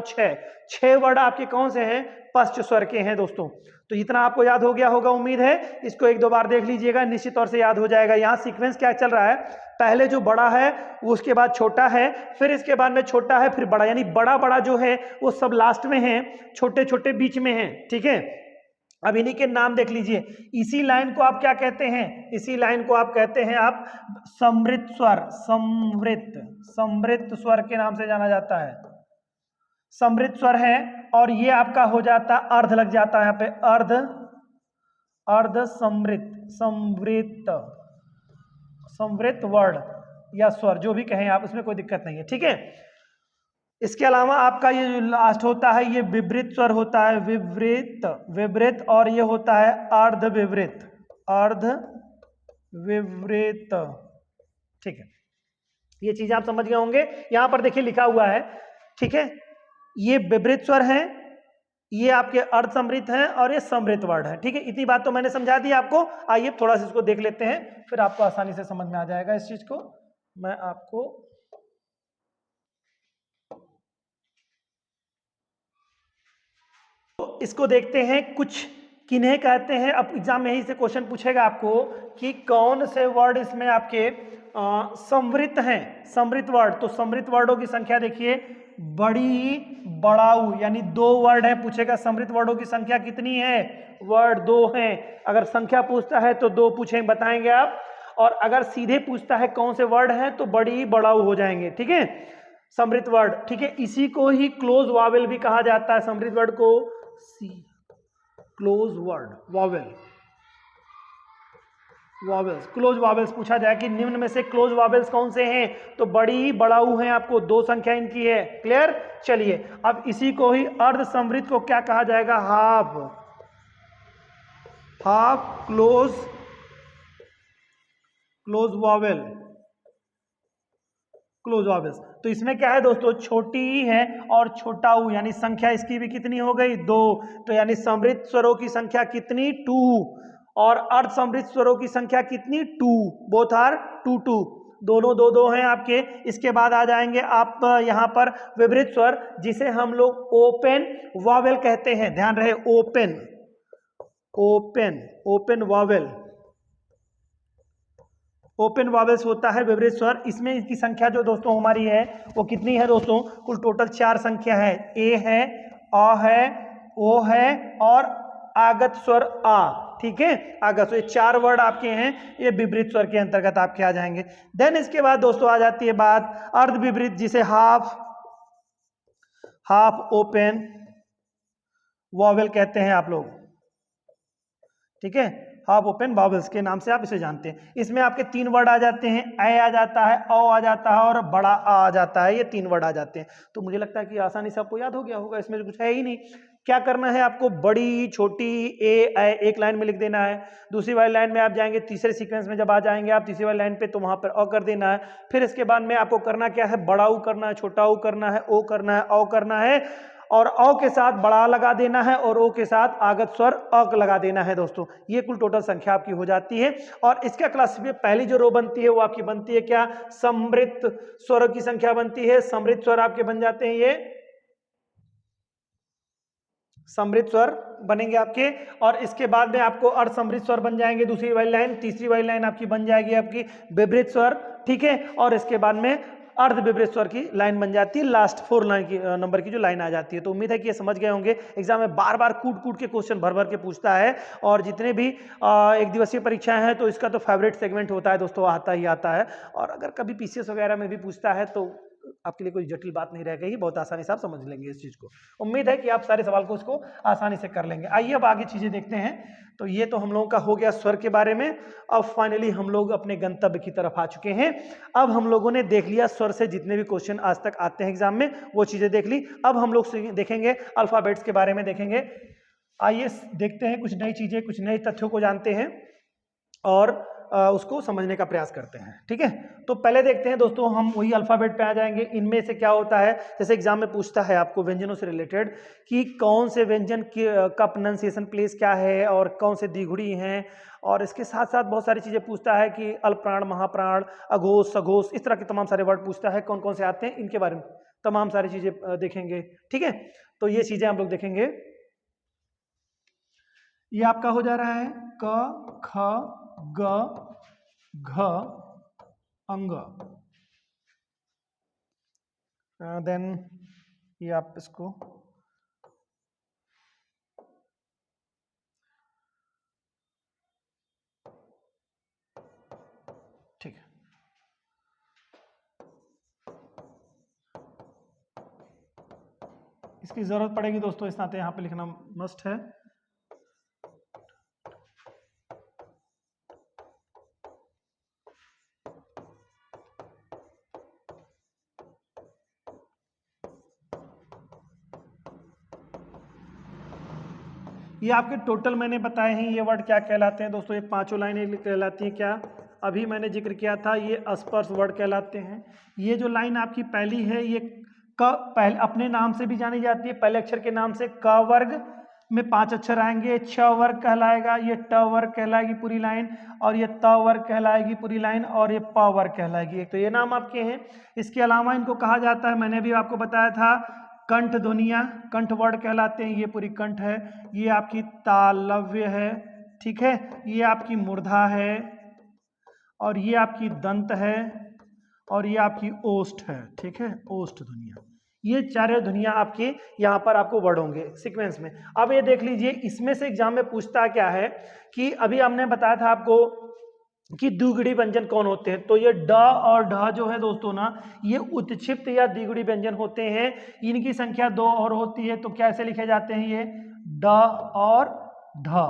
6 वर्ड आपके कौन से हैं, पश्च स्वर के हैं दोस्तों। तो इतना आपको याद हो गया होगा, उम्मीद है। इसको 1-2 बार देख लीजिएगा, निश्चित तौर से याद हो जाएगा। यहाँ सीक्वेंस क्या चल रहा है, पहले जो बड़ा है वो उसके बाद छोटा है, फिर इसके बाद में छोटा है, फिर बड़ा, यानी बड़ा बड़ा जो है वो सब लास्ट में है, छोटे छोटे बीच में है, ठीक है। अब इन्हीं के नाम देख लीजिए। इसी लाइन को आप क्या कहते हैं, इसी लाइन को आप कहते हैं आप समृत स्वर, समृत, समृत स्वर के नाम से जाना जाता है, समृत स्वर है। और ये आपका हो जाता अर्ध लग जाता है यहाँ पे, अर्ध, अर्ध समृत, समृत, समृत वर्ड या स्वर जो भी कहें आप, उसमें कोई दिक्कत नहीं है, ठीक है। इसके अलावा आपका ये जो लास्ट होता है ये विवृत स्वर होता है, विवृत, विवृत, और ये होता है अर्ध विवृत, अर्ध विवृत, ठीक है। ये चीज आप समझ गए होंगे। यहां पर देखिए लिखा हुआ है, ठीक है, ये विवृत स्वर है, ये आपके अर्ध समृत हैं, और ये समृत वर्ड है, ठीक है। इतनी बात तो मैंने समझा दी आपको। आइए थोड़ा सा इसको देख लेते हैं, फिर आपको आसानी से समझ में आ जाएगा इस चीज को। मैं आपको इसको देखते हैं, कुछ किन्हें कहते हैं। अब एग्जाम में यही से क्वेश्चन पूछेगा आपको कि कौन से वर्ड इसमें आपके समृद्ध हैं, समृद्ध वर्ड, तो समृद्ध वर्डों की संख्या देखिए बड़ी बड़ाऊ, यानी 2 वर्ड है। पूछेगा समृद्ध वर्डों की संख्या कितनी है, वर्ड 2 हैं। अगर संख्या पूछता है तो 2 पूछेंगे, बताएंगे आप। और अगर सीधे पूछता है कौन से वर्ड हैं तो बड़ी बड़ाऊ हो जाएंगे, ठीक है। समृद्ध वर्ड, ठीक है। इसी को ही क्लोज वावेल भी कहा जाता है, समृद्ध वर्ड को close word Wavell, vowels, close vowels. पूछा जाए कि निम्न में से क्लोज वावेल्स कौन से हैं, तो बड़ी बड़ाऊ हैं, आपको 2 संख्या इनकी है। क्लियर। चलिए अब इसी को ही अर्ध समृद्ध को क्या कहा जाएगा, half, half close, close Wavell, close vowels. तो इसमें क्या है दोस्तों, छोटी ही है और छोटा ऊ, यानी संख्या इसकी भी कितनी हो गई, 2। तो यानी समृद्ध स्वरों की संख्या कितनी, 2, और अर्ध समृद्ध स्वरों की संख्या कितनी, 2। बोथ आर 2 2, दोनों 2 2 हैं आपके। इसके बाद आ जाएंगे आप यहां पर विपरीत स्वर, जिसे हम लोग ओपन वावेल कहते हैं। ध्यान रहे, open, open, open Wavell, open vowels होता है विपरीत स्वर। इसमें इसकी संख्या जो दोस्तों हमारी है वो कितनी है दोस्तों, कुल टोटल 4 संख्या है। ए है, अ है, ओ है और आगत स्वर आ, ठीक है। आगत, ये 4 वर्ड आपके हैं, ये विपरीत स्वर के अंतर्गत आपके आ जाएंगे। देन इसके बाद दोस्तों आ जाती है बात अर्ध विपरीत, जिसे हाफ, हाफ ओपन वावेल कहते हैं आप लोग, ठीक है। हाफ ओपन वावेल्स के नाम से आप इसे जानते हैं। इसमें आपके 3 वर्ड आ जाते हैं, ए आ जाता है, औ आ जाता है और बड़ा आ जाता है। ये 3 वर्ड आ जाते हैं। तो मुझे लगता है कि आसानी से आपको याद हो गया होगा, इसमें कुछ है ही नहीं। क्या करना है आपको, बड़ी छोटी ए एक लाइन में लिख देना है। दूसरी वाली लाइन में आप जाएंगे, तीसरे सीक्वेंस में जब आ जाएंगे आप तीसरी वाली लाइन पे, तो वहां पर अ कर देना है। फिर इसके बाद में आपको करना क्या है, बड़ा ऊ करना है, छोटा ऊ करना है, ओ करना है, औ करना है, और औ के साथ बड़ा लगा देना है और ओ के साथ आगत स्वर अक लगा देना है दोस्तों। ये कुल टोटल संख्या आपकी हो जाती है। और इसका क्लास में पहली जो रो बनती है वो आपकी बनती है क्या, समृद्ध स्वरों की संख्या बनती है। समृद्ध स्वर आपके बन जाते हैं, ये समृद्ध स्वर बनेंगे आपके। और इसके बाद में आपको अर्ध समृद्ध स्वर बन जाएंगे, दूसरी वाली लाइन। तीसरी वाली लाइन आपकी बन जाएगी आपकी विपरीत स्वर, ठीक है। और इसके बाद में अर्ध विपरीत स्वर की लाइन बन जाती है, लास्ट 4 लाइन की नंबर की जो लाइन आ जाती है। तो उम्मीद है कि ये समझ गए होंगे। एग्जाम में बार बार कूट कूट के क्वेश्चन भर भर के पूछता है, और जितने भी एक दिवसीय परीक्षाएं हैं तो इसका तो फेवरेट सेगमेंट होता है दोस्तों, आता ही आता है। और अगर कभी पीसीएस वगैरह में भी पूछता है तो आपके लिए कोई जटिल बात नहीं रह गई, बहुत आसानी से आप समझ लेंगे इस चीज को। उम्मीद है कि आप सारे सवाल को इसको आसानी से कर लेंगे। आइए अब आगे चीजें देखते हैं। तो ये तो हम लोगों का हो गया स्वर के बारे में। अब फाइनली हम लोग अपने गंतव्य की तरफ आ चुके हैं। अब हम लोगों ने देख लिया स्वर से जितने भी क्वेश्चन आज तक आते हैं एग्जाम में, वो चीजें देख ली। अब हम लोग देखेंगे अल्फाबेट्स के बारे में देखेंगे। आइए देखते हैं कुछ नई चीजें, कुछ नए तथ्यों को जानते हैं और उसको समझने का प्रयास करते हैं, ठीक है। तो पहले देखते हैं दोस्तों, हम वही अल्फाबेट पे आ जाएंगे। इनमें से क्या होता है, जैसे एग्जाम में पूछता है आपको व्यंजनों से रिलेटेड कि कौन से व्यंजन का प्रोनाउंसिएशन प्लेस क्या है और कौन से द्विगुणी हैं। और इसके साथ साथ बहुत सारी चीजें पूछता है कि अल्पप्राण, महाप्राण, अघोष, सघोष, इस तरह के तमाम सारे वर्ड पूछता है, कौन कौन से आते हैं इनके बारे में तमाम सारी चीजें देखेंगे, ठीक है। तो ये चीजें हम लोग देखेंगे। ये आपका हो जा रहा है क, ख, ग, घ, अंग। देन ये आप इसको ठीक है। इसकी जरूरत पड़ेगी दोस्तों, इस नाते यहां पे लिखना मस्ट है। ये आपके टोटल मैंने बताए हैं ये वर्ड क्या कहलाते हैं दोस्तों। ये 5 लाइनें कहलाती हैं क्या, अभी मैंने जिक्र किया था, ये स्पर्श वर्ड कहलाते हैं। ये जो लाइन आपकी पहली है, ये क पहले अपने नाम से भी जानी जाती है, पहले अक्षर के नाम से। क वर्ग में 5 अक्षर आएंगे, छ वर्ग कहलाएगा, ये ट वर्ग कहलाएगी पूरी लाइन, और ये त वर्ग कहलाएगी पूरी लाइन, और ये प वर्ग कहलाएगी। एक तो ये नाम आपके हैं। इसके अलावा इनको कहा जाता है, मैंने भी आपको बताया था, कंठ ध्वनियाँ, कंठ वर्ड कहलाते हैं। ये पूरी कंठ है, ये आपकी तालव्य है, ठीक है, ये आपकी मूर्धा है, और ये आपकी दंत है, और ये आपकी ओष्ठ है, ठीक है, ओष्ठ ध्वनियां। ये चारों ध्वनियां आपके यहाँ पर आपको वर्ड होंगे सीक्वेंस में। अब ये देख लीजिए, इसमें से एग्जाम में पूछता क्या है कि अभी हमने बताया था आपको कि द्विगुड़ी व्यंजन कौन होते हैं, तो ये ड और ढ जो है दोस्तों ना, ये उत्क्षिप्त या द्विगुड़ी व्यंजन होते हैं। इनकी संख्या 2 और होती है, तो कैसे लिखे जाते हैं ये ड और ढ,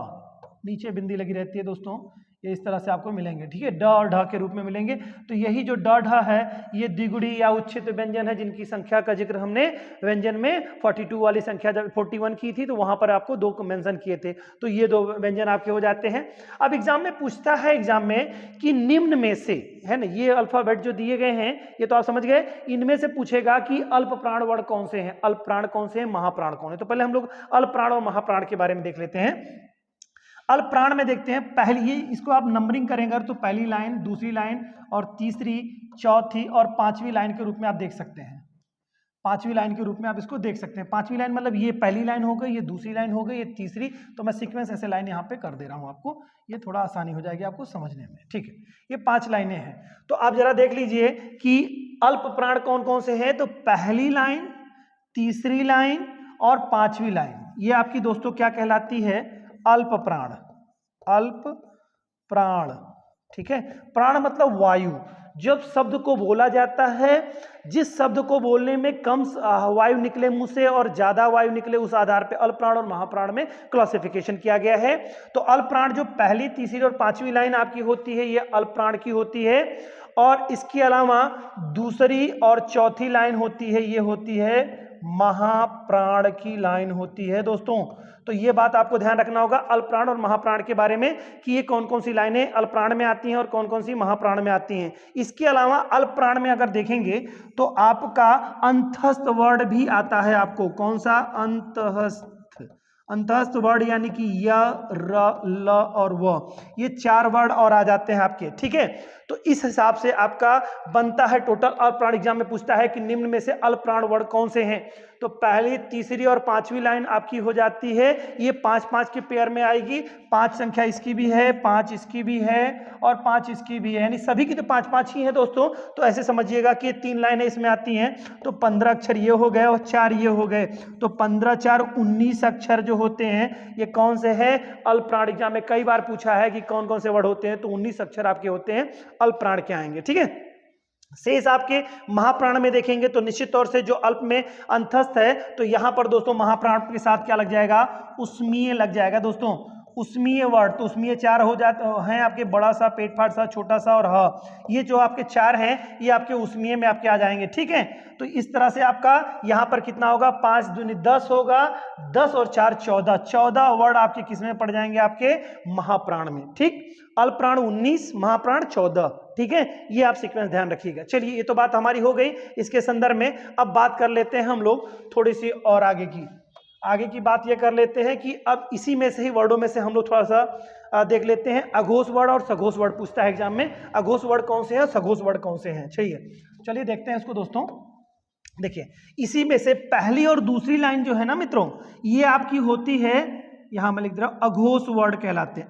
नीचे बिंदी लगी रहती है दोस्तों, ये इस तरह से आपको मिलेंगे, ठीक है, ड और ढ के रूप में मिलेंगे। तो यही जो ड ढ है ये द्विगुड़ी या उच्छित व्यंजन है, जिनकी संख्या का जिक्र हमने व्यंजन में 42 वाली संख्या जब 41 की थी तो वहां पर आपको 2 को मेंशन किए थे, तो ये 2 व्यंजन आपके हो जाते हैं। अब एग्जाम में पूछता है एग्जाम में कि निम्न में से, है ना, ये अल्फाबेट जो दिए गए हैं ये तो आप समझ गए, इनमें से पूछेगा कि अल्प प्राण वर्ण कौन से हैं, अल्प प्राण कौन से हैं, महाप्राण कौन है। तो पहले हम लोग अल्प प्राण और महाप्राण के बारे में देख लेते हैं। अल्प प्राण में देखते हैं, पहली, ये इसको आप नंबरिंग करेंगे तो पहली लाइन, दूसरी लाइन और तीसरी, चौथी और पांचवी लाइन के रूप में आप देख सकते हैं, पांचवी लाइन के रूप में आप इसको देख सकते हैं। पांचवी लाइन मतलब ये पहली लाइन हो गई, ये दूसरी लाइन हो गई, ये तीसरी, तो मैं सीक्वेंस ऐसे लाइन यहाँ पे कर दे रहा हूँ आपको, ये थोड़ा आसानी हो जाएगी आपको समझने में, ठीक है। ये 5 लाइनें हैं, तो आप जरा देख लीजिए कि अल्प प्राण कौन कौन से हैं, तो पहली लाइन, तीसरी लाइन और पांचवी लाइन, ये आपकी दोस्तों क्या कहलाती है, अल्प प्राण, अल्प प्राण, ठीक है। प्राण मतलब वायु, जब शब्द को बोला जाता है, जिस शब्द को बोलने में कम वायु निकले मुंह से और ज्यादा वायु निकले, उस आधार पे अल्प प्राण और महाप्राण में क्लासिफिकेशन किया गया है। तो अल्प प्राण जो पहली, तीसरी और पांचवी लाइन आपकी होती है ये अल्प प्राण की होती है, और इसके अलावा दूसरी और चौथी लाइन होती है, ये होती है महाप्राण की लाइन होती है दोस्तों। तो ये बात आपको ध्यान रखना होगा अल्प प्राण और महाप्राण के बारे में कि ये कौन कौन सी लाइनें अल्प प्राण में आती हैं और कौन कौन सी महाप्राण में आती हैं। इसके अलावा अल्प प्राण में अगर देखेंगे तो आपका अंतस्थ वर्ड भी आता है, आपको कौन सा, अंतस्थ, अंतस्थ वर्ड यानी कि य, र, ल और व, ये 4 वर्ड और आ जाते हैं आपके, ठीक है। तो इस हिसाब से आपका बनता है टोटल। अल्प प्राण एग्जाम में पूछता है कि निम्न में से अल्प प्राण वर्ड कौन से हैं, तो पहली, तीसरी और पांचवी लाइन आपकी हो जाती है, ये 5-5 के पेयर में आएगी, 5 संख्या इसकी भी है, 5 इसकी भी है और 5 इसकी भी है, यानी सभी की तो 5-5 ही है दोस्तों। तो ऐसे समझिएगा कि 3 लाइनें इसमें आती हैं, तो 15 अक्षर ये हो गए और 4 ये हो गए, तो 15-4 19 अक्षर जो होते हैं ये कौन से हैं, अल्प प्राण। एग्जाम में कई बार पूछा है कि कौन कौन से वर्ड होते हैं, तो 19 अक्षर आपके होते हैं, अल्प प्राण के आएंगे, ठीक है। शेष आपके महाप्राण में देखेंगे तो निश्चित तौर से जो अल्प में अंतस्थ है, तो यहां पर दोस्तों महाप्राण के साथ क्या लग जाएगा, उष्मीय लग जाएगा दोस्तों, उष्मीय वर्ड। तो उष्मीय 4 हो जाते हैं आपके, बड़ा सा, पेट फाट सा, छोटा सा और ह, ये जो आपके 4 हैं ये आपके उष्मीय में आपके आ जाएंगे, ठीक है। तो इस तरह से आपका यहाँ पर कितना होगा, 5 दूनी 10 होगा, 10 और 4 14, 14 वर्ड आपके किस में पड़ जाएंगे, आपके महाप्राण में, ठीक। अल्प प्राण 19, महाप्राण 14, ठीक है। ये आप सीक्वेंस ध्यान रखिएगा। चलिए ये तो बात हमारी हो गई इसके संदर्भ में। अब बात कर लेते हैं हम लोग थोड़ी सी और आगे की बात ये कर लेते हैं कि अब इसी में से ही वर्डों में से हम लोग थोड़ा सा देख लेते हैं। अघोष वर्ड और सघोष वर्ड पूछता है एग्जाम में, अघोष वर्ड कौन से हैं, सघोष वर्ड कौन से हैं। चलिए देखते हैं इसको दोस्तों। देखिए इसी में से पहली और दूसरी लाइन जो है ना मित्रों, ये आपकी होती है, यहां मैं लिख दे रहा हूं, अघोष वर्ड कहलाते हैं,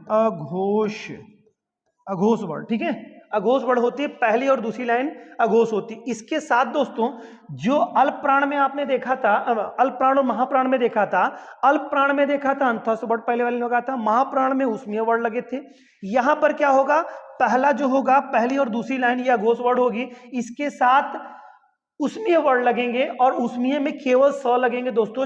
अघोष वर्ड, ठीक है। अघोष वर्ड होती है, पहली और दूसरी लाइन अघोष होती है। इसके साथ दोस्तों जो अल्प प्राण में आपने देखा था, अल्प प्राण और महाप्राण में देखा था, अल्प प्राण में देखा था अंतस्थ वर्ड पहले वाले लगा था, महाप्राण में उष्मीय वर्ड लगे थे। यहां पर क्या होगा, पहला जो होगा, पहली और दूसरी लाइन ये अघोष वर्ड होगी, इसके साथ उष्मीय वर्ड लगेंगे और उष्मीय में केवल स लगेंगे दोस्तों,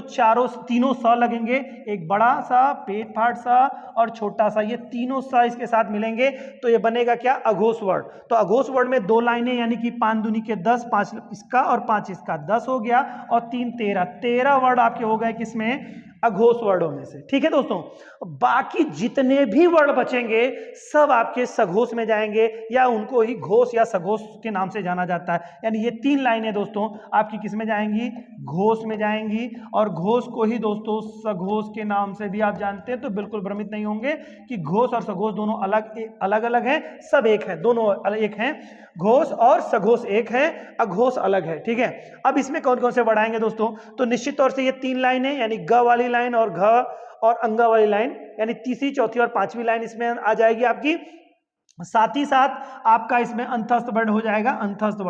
तीनों स लगेंगे, एक बड़ा सा, पेट फाट सा और छोटा सा, ये तीनों स इसके साथ मिलेंगे, तो ये बनेगा क्या, अघोष वर्ड। तो अघोष वर्ड में 2 लाइनें यानी कि 5 दूनी के 10, 5 इसका और 5 इसका, 10 हो गया और 3 13 वर्ड आपके हो गए किसमें, अघोष वर्डों में से, ठीक है दोस्तों। बाकी जितने भी वर्ड बचेंगे सब आपके सघोष में जाएंगे, या उनको ही घोष या सघोष के नाम से जाना जाता है। यानी ये 3 लाइनें दोस्तों आपकी किस में जाएंगी, घोष में जाएंगी, और घोष को ही दोस्तों सघोष के नाम से भी आप जानते हैं। तो बिल्कुल भ्रमित नहीं होंगे कि घोष और सघोष दोनों अलग अलग हैं, सब एक है, दोनों एक हैं, घोष और सघोष एक है, अघोष अलग है, ठीक है। अब इसमें कौन कौन से वर्ड आएंगे दोस्तों, तो निश्चित तौर से ये 3 लाइनें यानी ग वाली लाइन और घ और अंगा वाली लाइन, यानी तीसरी, चौथी और पांचवी लाइन इसमें आ जाएगी आपकी। साथ ही साथ आपका इसमें अंतस्थ वर्ण हो जाएगा, अंतस्थ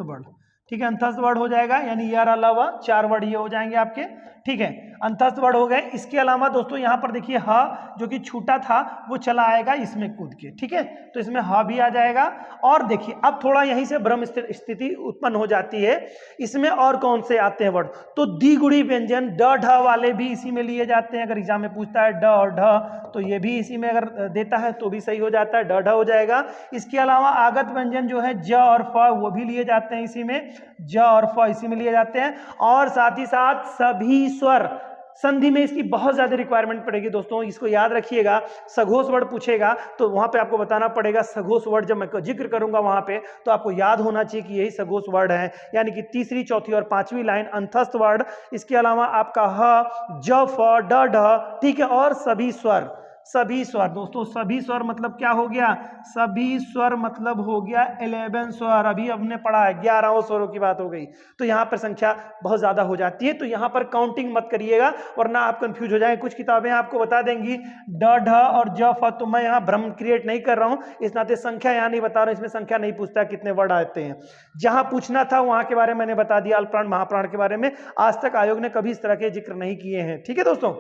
वर्ण, ठीक है, अंतस्थ वर्ण हो जाएगा, यानी यार अलावा 4 वर्ड ये हो जाएंगे आपके, ठीक है, अंतस्थ वर्ण हो गए। इसके अलावा दोस्तों यहाँ पर देखिए ह जो कि छूटा था वो चला आएगा इसमें कूद के, ठीक है, तो इसमें ह भी आ जाएगा। और देखिए अब थोड़ा यहीं से भ्रम स्थिति उत्पन्न हो जाती है, इसमें और कौन से आते हैं वर्ड, तो द्विगुणी व्यंजन ड ढ वाले भी इसी में लिए जाते हैं। अगर एग्जाम में पूछता है ड और ढ तो ये भी इसी में अगर देता है तो भी सही हो जाता है, ड ढ हो जाएगा। इसके अलावा आगत व्यंजन जो है ज और फ वो भी लिए जाते हैं इसी में, ज और फ इसी में लिए जाते हैं। और साथ ही साथ सभी स्वर संधि में इसकी बहुत ज्यादा रिक्वायरमेंट पड़ेगी दोस्तों, इसको याद रखिएगा। सघोष वर्ड पूछेगा तो वहां पे आपको बताना पड़ेगा सघोष वर्ड, जब मैं जिक्र करूंगा वहां पे तो आपको याद होना चाहिए कि यही सघोष वर्ड है, यानी कि तीसरी, चौथी और पांचवी लाइन अंतस्थ वर्ड। इसके अलावा आपका ह, ज, फ, ड, ढ, ठीक है, और सभी स्वर, सभी स्वर दोस्तों, सभी स्वर मतलब क्या हो गया, सभी स्वर मतलब हो गया 11 स्वर, अभी हमने पढ़ा है 11 स्वरों की बात हो गई, तो यहाँ पर संख्या बहुत ज्यादा हो जाती है, तो यहाँ पर काउंटिंग मत करिएगा वरना आप कंफ्यूज हो जाएंगे। कुछ किताबें आपको बता देंगी ड ढ और ज फ, तो मैं यहाँ भ्रम क्रिएट नहीं कर रहा हूँ, इस नाते संख्या यहाँ नहीं बता रहा हूँ, इसमें संख्या नहीं पूछता कितने वर्ड आते हैं। जहां पूछना था वहां के बारे में मैंने बता दिया, अल्पप्राण महाप्राण के बारे में आज तक आयोग ने कभी इस तरह के जिक्र नहीं किए हैं, ठीक है दोस्तों।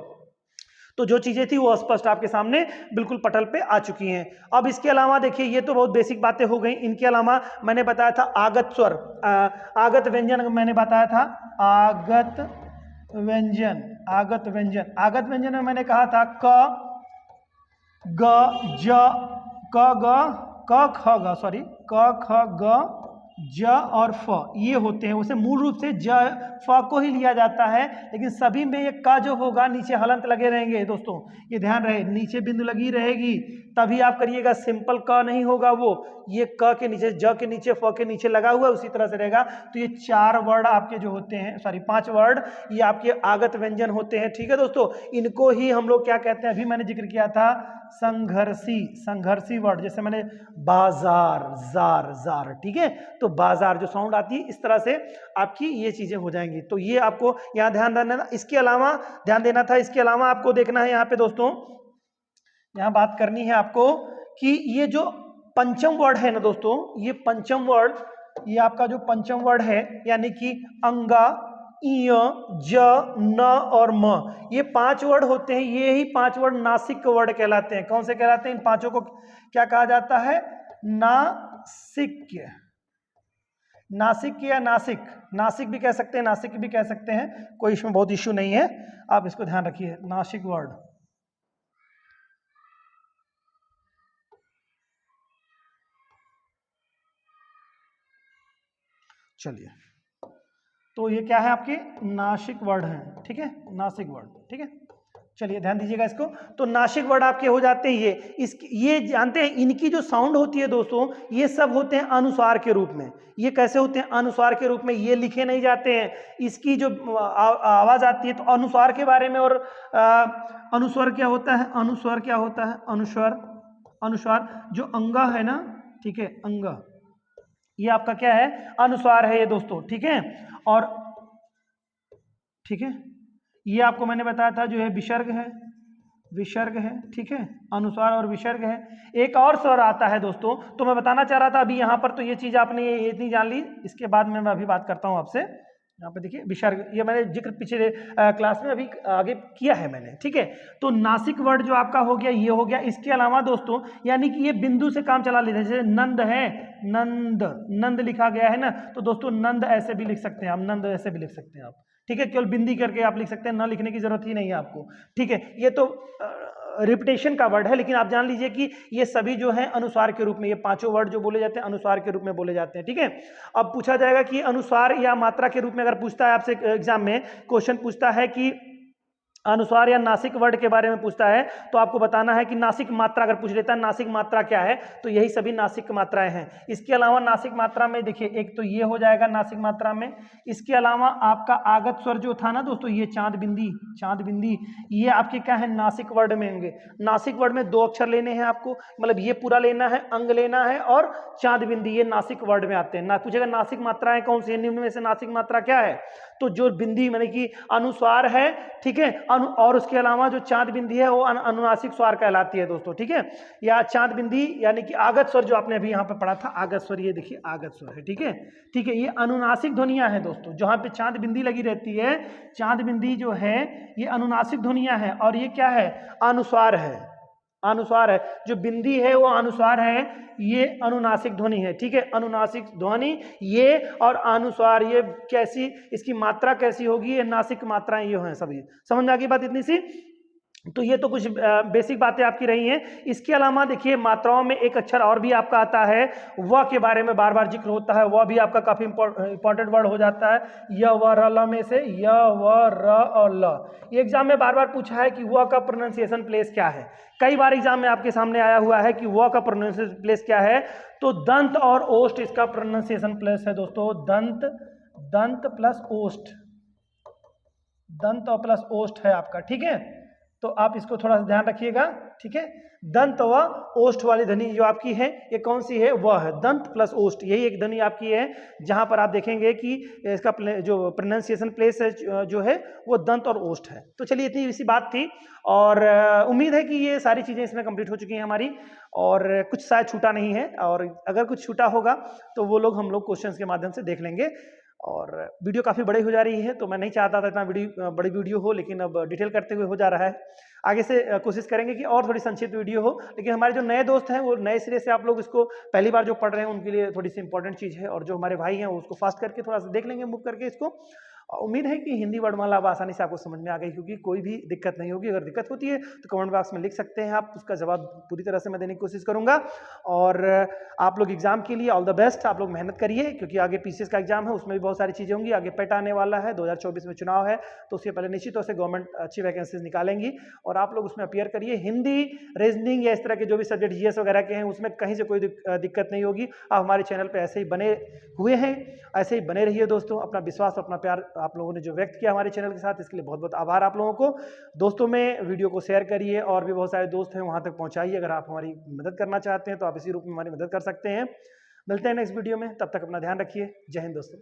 तो जो चीजें थी वो स्पष्ट आपके सामने बिल्कुल पटल पे आ चुकी हैं। अब इसके अलावा देखिए ये तो बहुत बेसिक बातें हो गई, इनके अलावा मैंने बताया था आगत स्वर, आगत व्यंजन मैंने बताया था, आगत व्यंजन, आगत व्यंजन, आगत व्यंजन में मैंने कहा था क ग ज, क ग क ख ग, सॉरी क ख ग ज और फ ये होते हैं। उसे मूल रूप से ज फ को ही लिया जाता है, लेकिन सभी में ये क जो होगा नीचे हलंत लगे रहेंगे दोस्तों, ये ध्यान रहे, नीचे बिंदु लगी रहेगी तभी आप करिएगा, सिंपल क नहीं होगा वो, ये क के नीचे, ज के नीचे, फ के नीचे लगा हुआ उसी तरह से रहेगा। तो ये 4 वर्ड आपके जो होते हैं, सॉरी 5 वर्ड ये आपके आगत व्यंजन होते हैं, ठीक है दोस्तों। इनको ही हम लोग क्या कहते हैं, अभी मैंने जिक्र किया था संघर्षी, संघर्षी वर्ड, जैसे मैंने बाजार, जार जार, ठीक है, तो बाजार जो साउंड आती है इस तरह से आपकी ये चीजें हो जाएंगी, तो ये आपको यहाँ ध्यान देना। इसके अलावा ध्यान देना था, इसके अलावा आपको देखना है यहाँ पे दोस्तों, यहाँ बात करनी है आपको कि ये जो पंचम वर्ड है ना दोस्तों, ये पंचम वर्ड, ये आपका जो पंचम वर्ड है यानी कि अंगा, इय, ज, न और म, ये 5 वर्ड होते हैं, ये ही 5 वर्ड नासिक वर्ड कहलाते हैं। कौन से कहलाते हैं, इन पांचों को क्या कहा जाता है, नासिक, नासिक या नासिक, नासिक भी कह सकते हैं, नासिक भी कह सकते हैं, कोई इसमें बहुत इश्यू नहीं है, आप इसको ध्यान रखिए, नासिक वर्ड। चलिए, तो ये क्या है आपके नासिक वर्ड है, ठीक है, नासिक वर्ड, ठीक है, चलिए ध्यान दीजिएगा इसको। तो नासिक वर्ड आपके हो जाते हैं ये जानते हैं, इनकी जो साउंड होती है दोस्तों, ये सब होते हैं अनुस्वार के रूप में। ये कैसे होते हैं, अनुस्वार के रूप में, ये लिखे नहीं जाते हैं, इसकी जो आवाज आती है, तो अनुस्वार के बारे में, और अनुस्वार क्या होता है, अनुस्वार क्या होता है, अनुस्वार, अनुस्वार जो अंगा है ना, ठीक है, अंगा, ये आपका क्या है, अनुस्वार है ये दोस्तों, ठीक है। और ठीक है, ये आपको मैंने बताया था जो है विसर्ग है, विसर्ग है, ठीक है, अनुस्वार और विसर्ग है। एक और स्वर आता है दोस्तों, तो मैं बताना चाह रहा था अभी यहाँ पर, तो ये चीज आपने ये इतनी जान ली, इसके बाद में मैं अभी बात करता हूँ आपसे। यहाँ पे देखिए विसर्ग, ये मैंने जिक्र पिछले क्लास में अभी आगे किया है मैंने, ठीक है। तो नासिक वर्ड जो आपका हो गया, ये हो गया। इसके अलावा दोस्तों यानी कि ये बिंदु से काम चला लेते हैं, जैसे नंद है, नंद, नंद लिखा गया है ना, तो दोस्तों नंद ऐसे भी लिख सकते हैं आप, नंद ऐसे भी लिख सकते हैं आप, ठीक है, केवल बिंदी करके आप लिख सकते हैं, ना लिखने की जरूरत ही नहीं है आपको, ठीक है। ये तो रिपीटेशन का वर्ड है, लेकिन आप जान लीजिए कि ये सभी जो है अनुस्वार के रूप में, ये पांचों वर्ड जो बोले जाते हैं अनुस्वार के रूप में बोले जाते हैं, ठीक है। अब पूछा जाएगा कि अनुस्वार या मात्रा के रूप में अगर पूछता है आपसे एग्जाम में, क्वेश्चन पूछता है कि अनुस्वार या नासिक वर्ड के बारे में पूछता है, तो आपको बताना है कि नासिक मात्रा अगर पूछ लेता है, नासिक मात्रा क्या है, तो यही सभी नासिक मात्राएं हैं। इसके अलावा नासिक मात्रा में देखिए, एक तो ये हो जाएगा नासिक मात्रा में। इसके अलावा आपका आगत स्वर जो था ना दोस्तों, ये चांद बिंदी, चांद बिंदी, ये आपके क्या है, नासिक वर्ड में होंगे। नासिक वर्ड में 2 अक्षर लेने हैं आपको, मतलब ये पूरा लेना है, अंग लेना है, और चांद बिंदी, ये नासिक वर्ड में आते हैं। ना पूछेगा नासिक मात्राएं कौन सी है, निम्न में से नासिक मात्रा क्या है, तो जो बिंदी माने कि अनुस्वार है, ठीक है, और उसके अलावा जो चांद बिंदी है वो अनुनासिक स्वर कहलाती है दोस्तों, ठीक है, या चांद बिंदी यानी कि आगत स्वर जो आपने अभी यहाँ पे पढ़ा था आगत स्वर, ये देखिए आगत स्वर है, ठीक है, ठीक है, ये अनुनासिक ध्वनियां हैं दोस्तों, जहां पे चांद बिंदी लगी रहती है, चांद बिंदी जो है ये अनुनासिक ध्वनियां हैं, और ये क्या है, अनुस्वार है, अनुस्वार है, जो बिंदी है वो अनुस्वार है, ये अनुनासिक ध्वनि है, ठीक है, अनुनासिक ध्वनि ये, और अनुस्वार ये कैसी, इसकी मात्रा कैसी होगी, ये नासिक मात्राएं ये हैं सभी, समझ में आ गई बात इतनी सी। तो ये तो कुछ बेसिक बातें आपकी रही हैं। इसके अलावा देखिए मात्राओं में एक अक्षर और भी आपका आता है, व के बारे में बार बार जिक्र होता है, वह भी आपका काफी इंपॉर्टेंट वर्ड हो जाता है, य व र ल में से य व र और ल। ये एग्जाम में बार बार पूछा है कि व का प्रोनाउंसिएशन प्लेस क्या है, कई बार एग्जाम में आपके सामने आया हुआ है कि व का प्रोनाउंसिएशन प्लेस क्या है, तो दंत और ओष्ठ इसका प्रोनाउंसिएशन प्लेस है दोस्तों, दंत, दंत प्लस ओष्ठ, दंत और प्लस ओष्ठ है आपका, ठीक है, तो आप इसको थोड़ा सा ध्यान रखिएगा, ठीक है, दंत व ओष्ठ वाली ध्वनि जो आपकी है ये कौन सी है, वह है दंत प्लस ओष्ठ, यही एक ध्वनि आपकी है जहां पर आप देखेंगे कि इसका जो प्रोनाउंसिएशन प्लेस है जो है वो दंत और ओष्ठ है। तो चलिए इतनी सी बात थी, और उम्मीद है कि ये सारी चीजें इसमें कंप्लीट हो चुकी हैं हमारी, और कुछ शायद छूटा नहीं है, और अगर कुछ छूटा होगा तो वो लोग हम लोग क्वेश्चंस के माध्यम से देख लेंगे। और वीडियो काफ़ी बड़ी हो जा रही है, तो मैं नहीं चाहता था इतना बड़ी वीडियो हो, लेकिन अब डिटेल करते हुए हो जा रहा है। आगे से कोशिश करेंगे कि और थोड़ी संक्षिप्त वीडियो हो, लेकिन हमारे जो नए दोस्त हैं वो नए सिरे से आप लोग इसको पहली बार जो पढ़ रहे हैं उनके लिए थोड़ी सी इंपॉर्टेंट चीज़ है, और जो हमारे भाई हैं वो उसको फास्ट करके थोड़ा सा देख लेंगे, मूव करके इसको। उम्मीद है कि हिंदी वर्णमाला अब आसानी से आपको समझ में आ गई, क्योंकि कोई भी दिक्कत नहीं होगी। अगर दिक्कत होती है तो कमेंट बॉक्स में लिख सकते हैं आप, उसका जवाब पूरी तरह से मैं देने की कोशिश करूंगा। और आप लोग एग्जाम के लिए ऑल द बेस्ट, आप लोग मेहनत करिए, क्योंकि आगे पीसीएस का एग्जाम है, उसमें भी बहुत सारी चीज़ें होंगी, आगे पेट आने वाला है, 2024 में चुनाव है, तो उसके पहले निश्चित तौर से गवर्नमेंट अच्छी वैकेंसीज निकालेंगी, और आप लोग उसमें अपियर करिए। हिंदी, रीजनिंग या इस तरह के जो भी सब्जेक्ट जीएस वगैरह के हैं उसमें कहीं से कोई दिक्कत नहीं होगी। आप हमारे चैनल पर ऐसे ही बने हुए हैं, ऐसे ही बने रहिए दोस्तों। अपना विश्वास, अपना प्यार आप लोगों ने जो व्यक्त किया हमारे चैनल के साथ, इसके लिए बहुत बहुत आभार आप लोगों को। दोस्तों में वीडियो को शेयर करिए, और भी बहुत सारे दोस्त हैं वहां तक पहुंचाइए। अगर आप हमारी मदद करना चाहते हैं तो आप इसी रूप में हमारी मदद कर सकते हैं। मिलते हैं नेक्स्ट वीडियो में, तब तक अपना ध्यान रखिए। जय हिंद दोस्तों।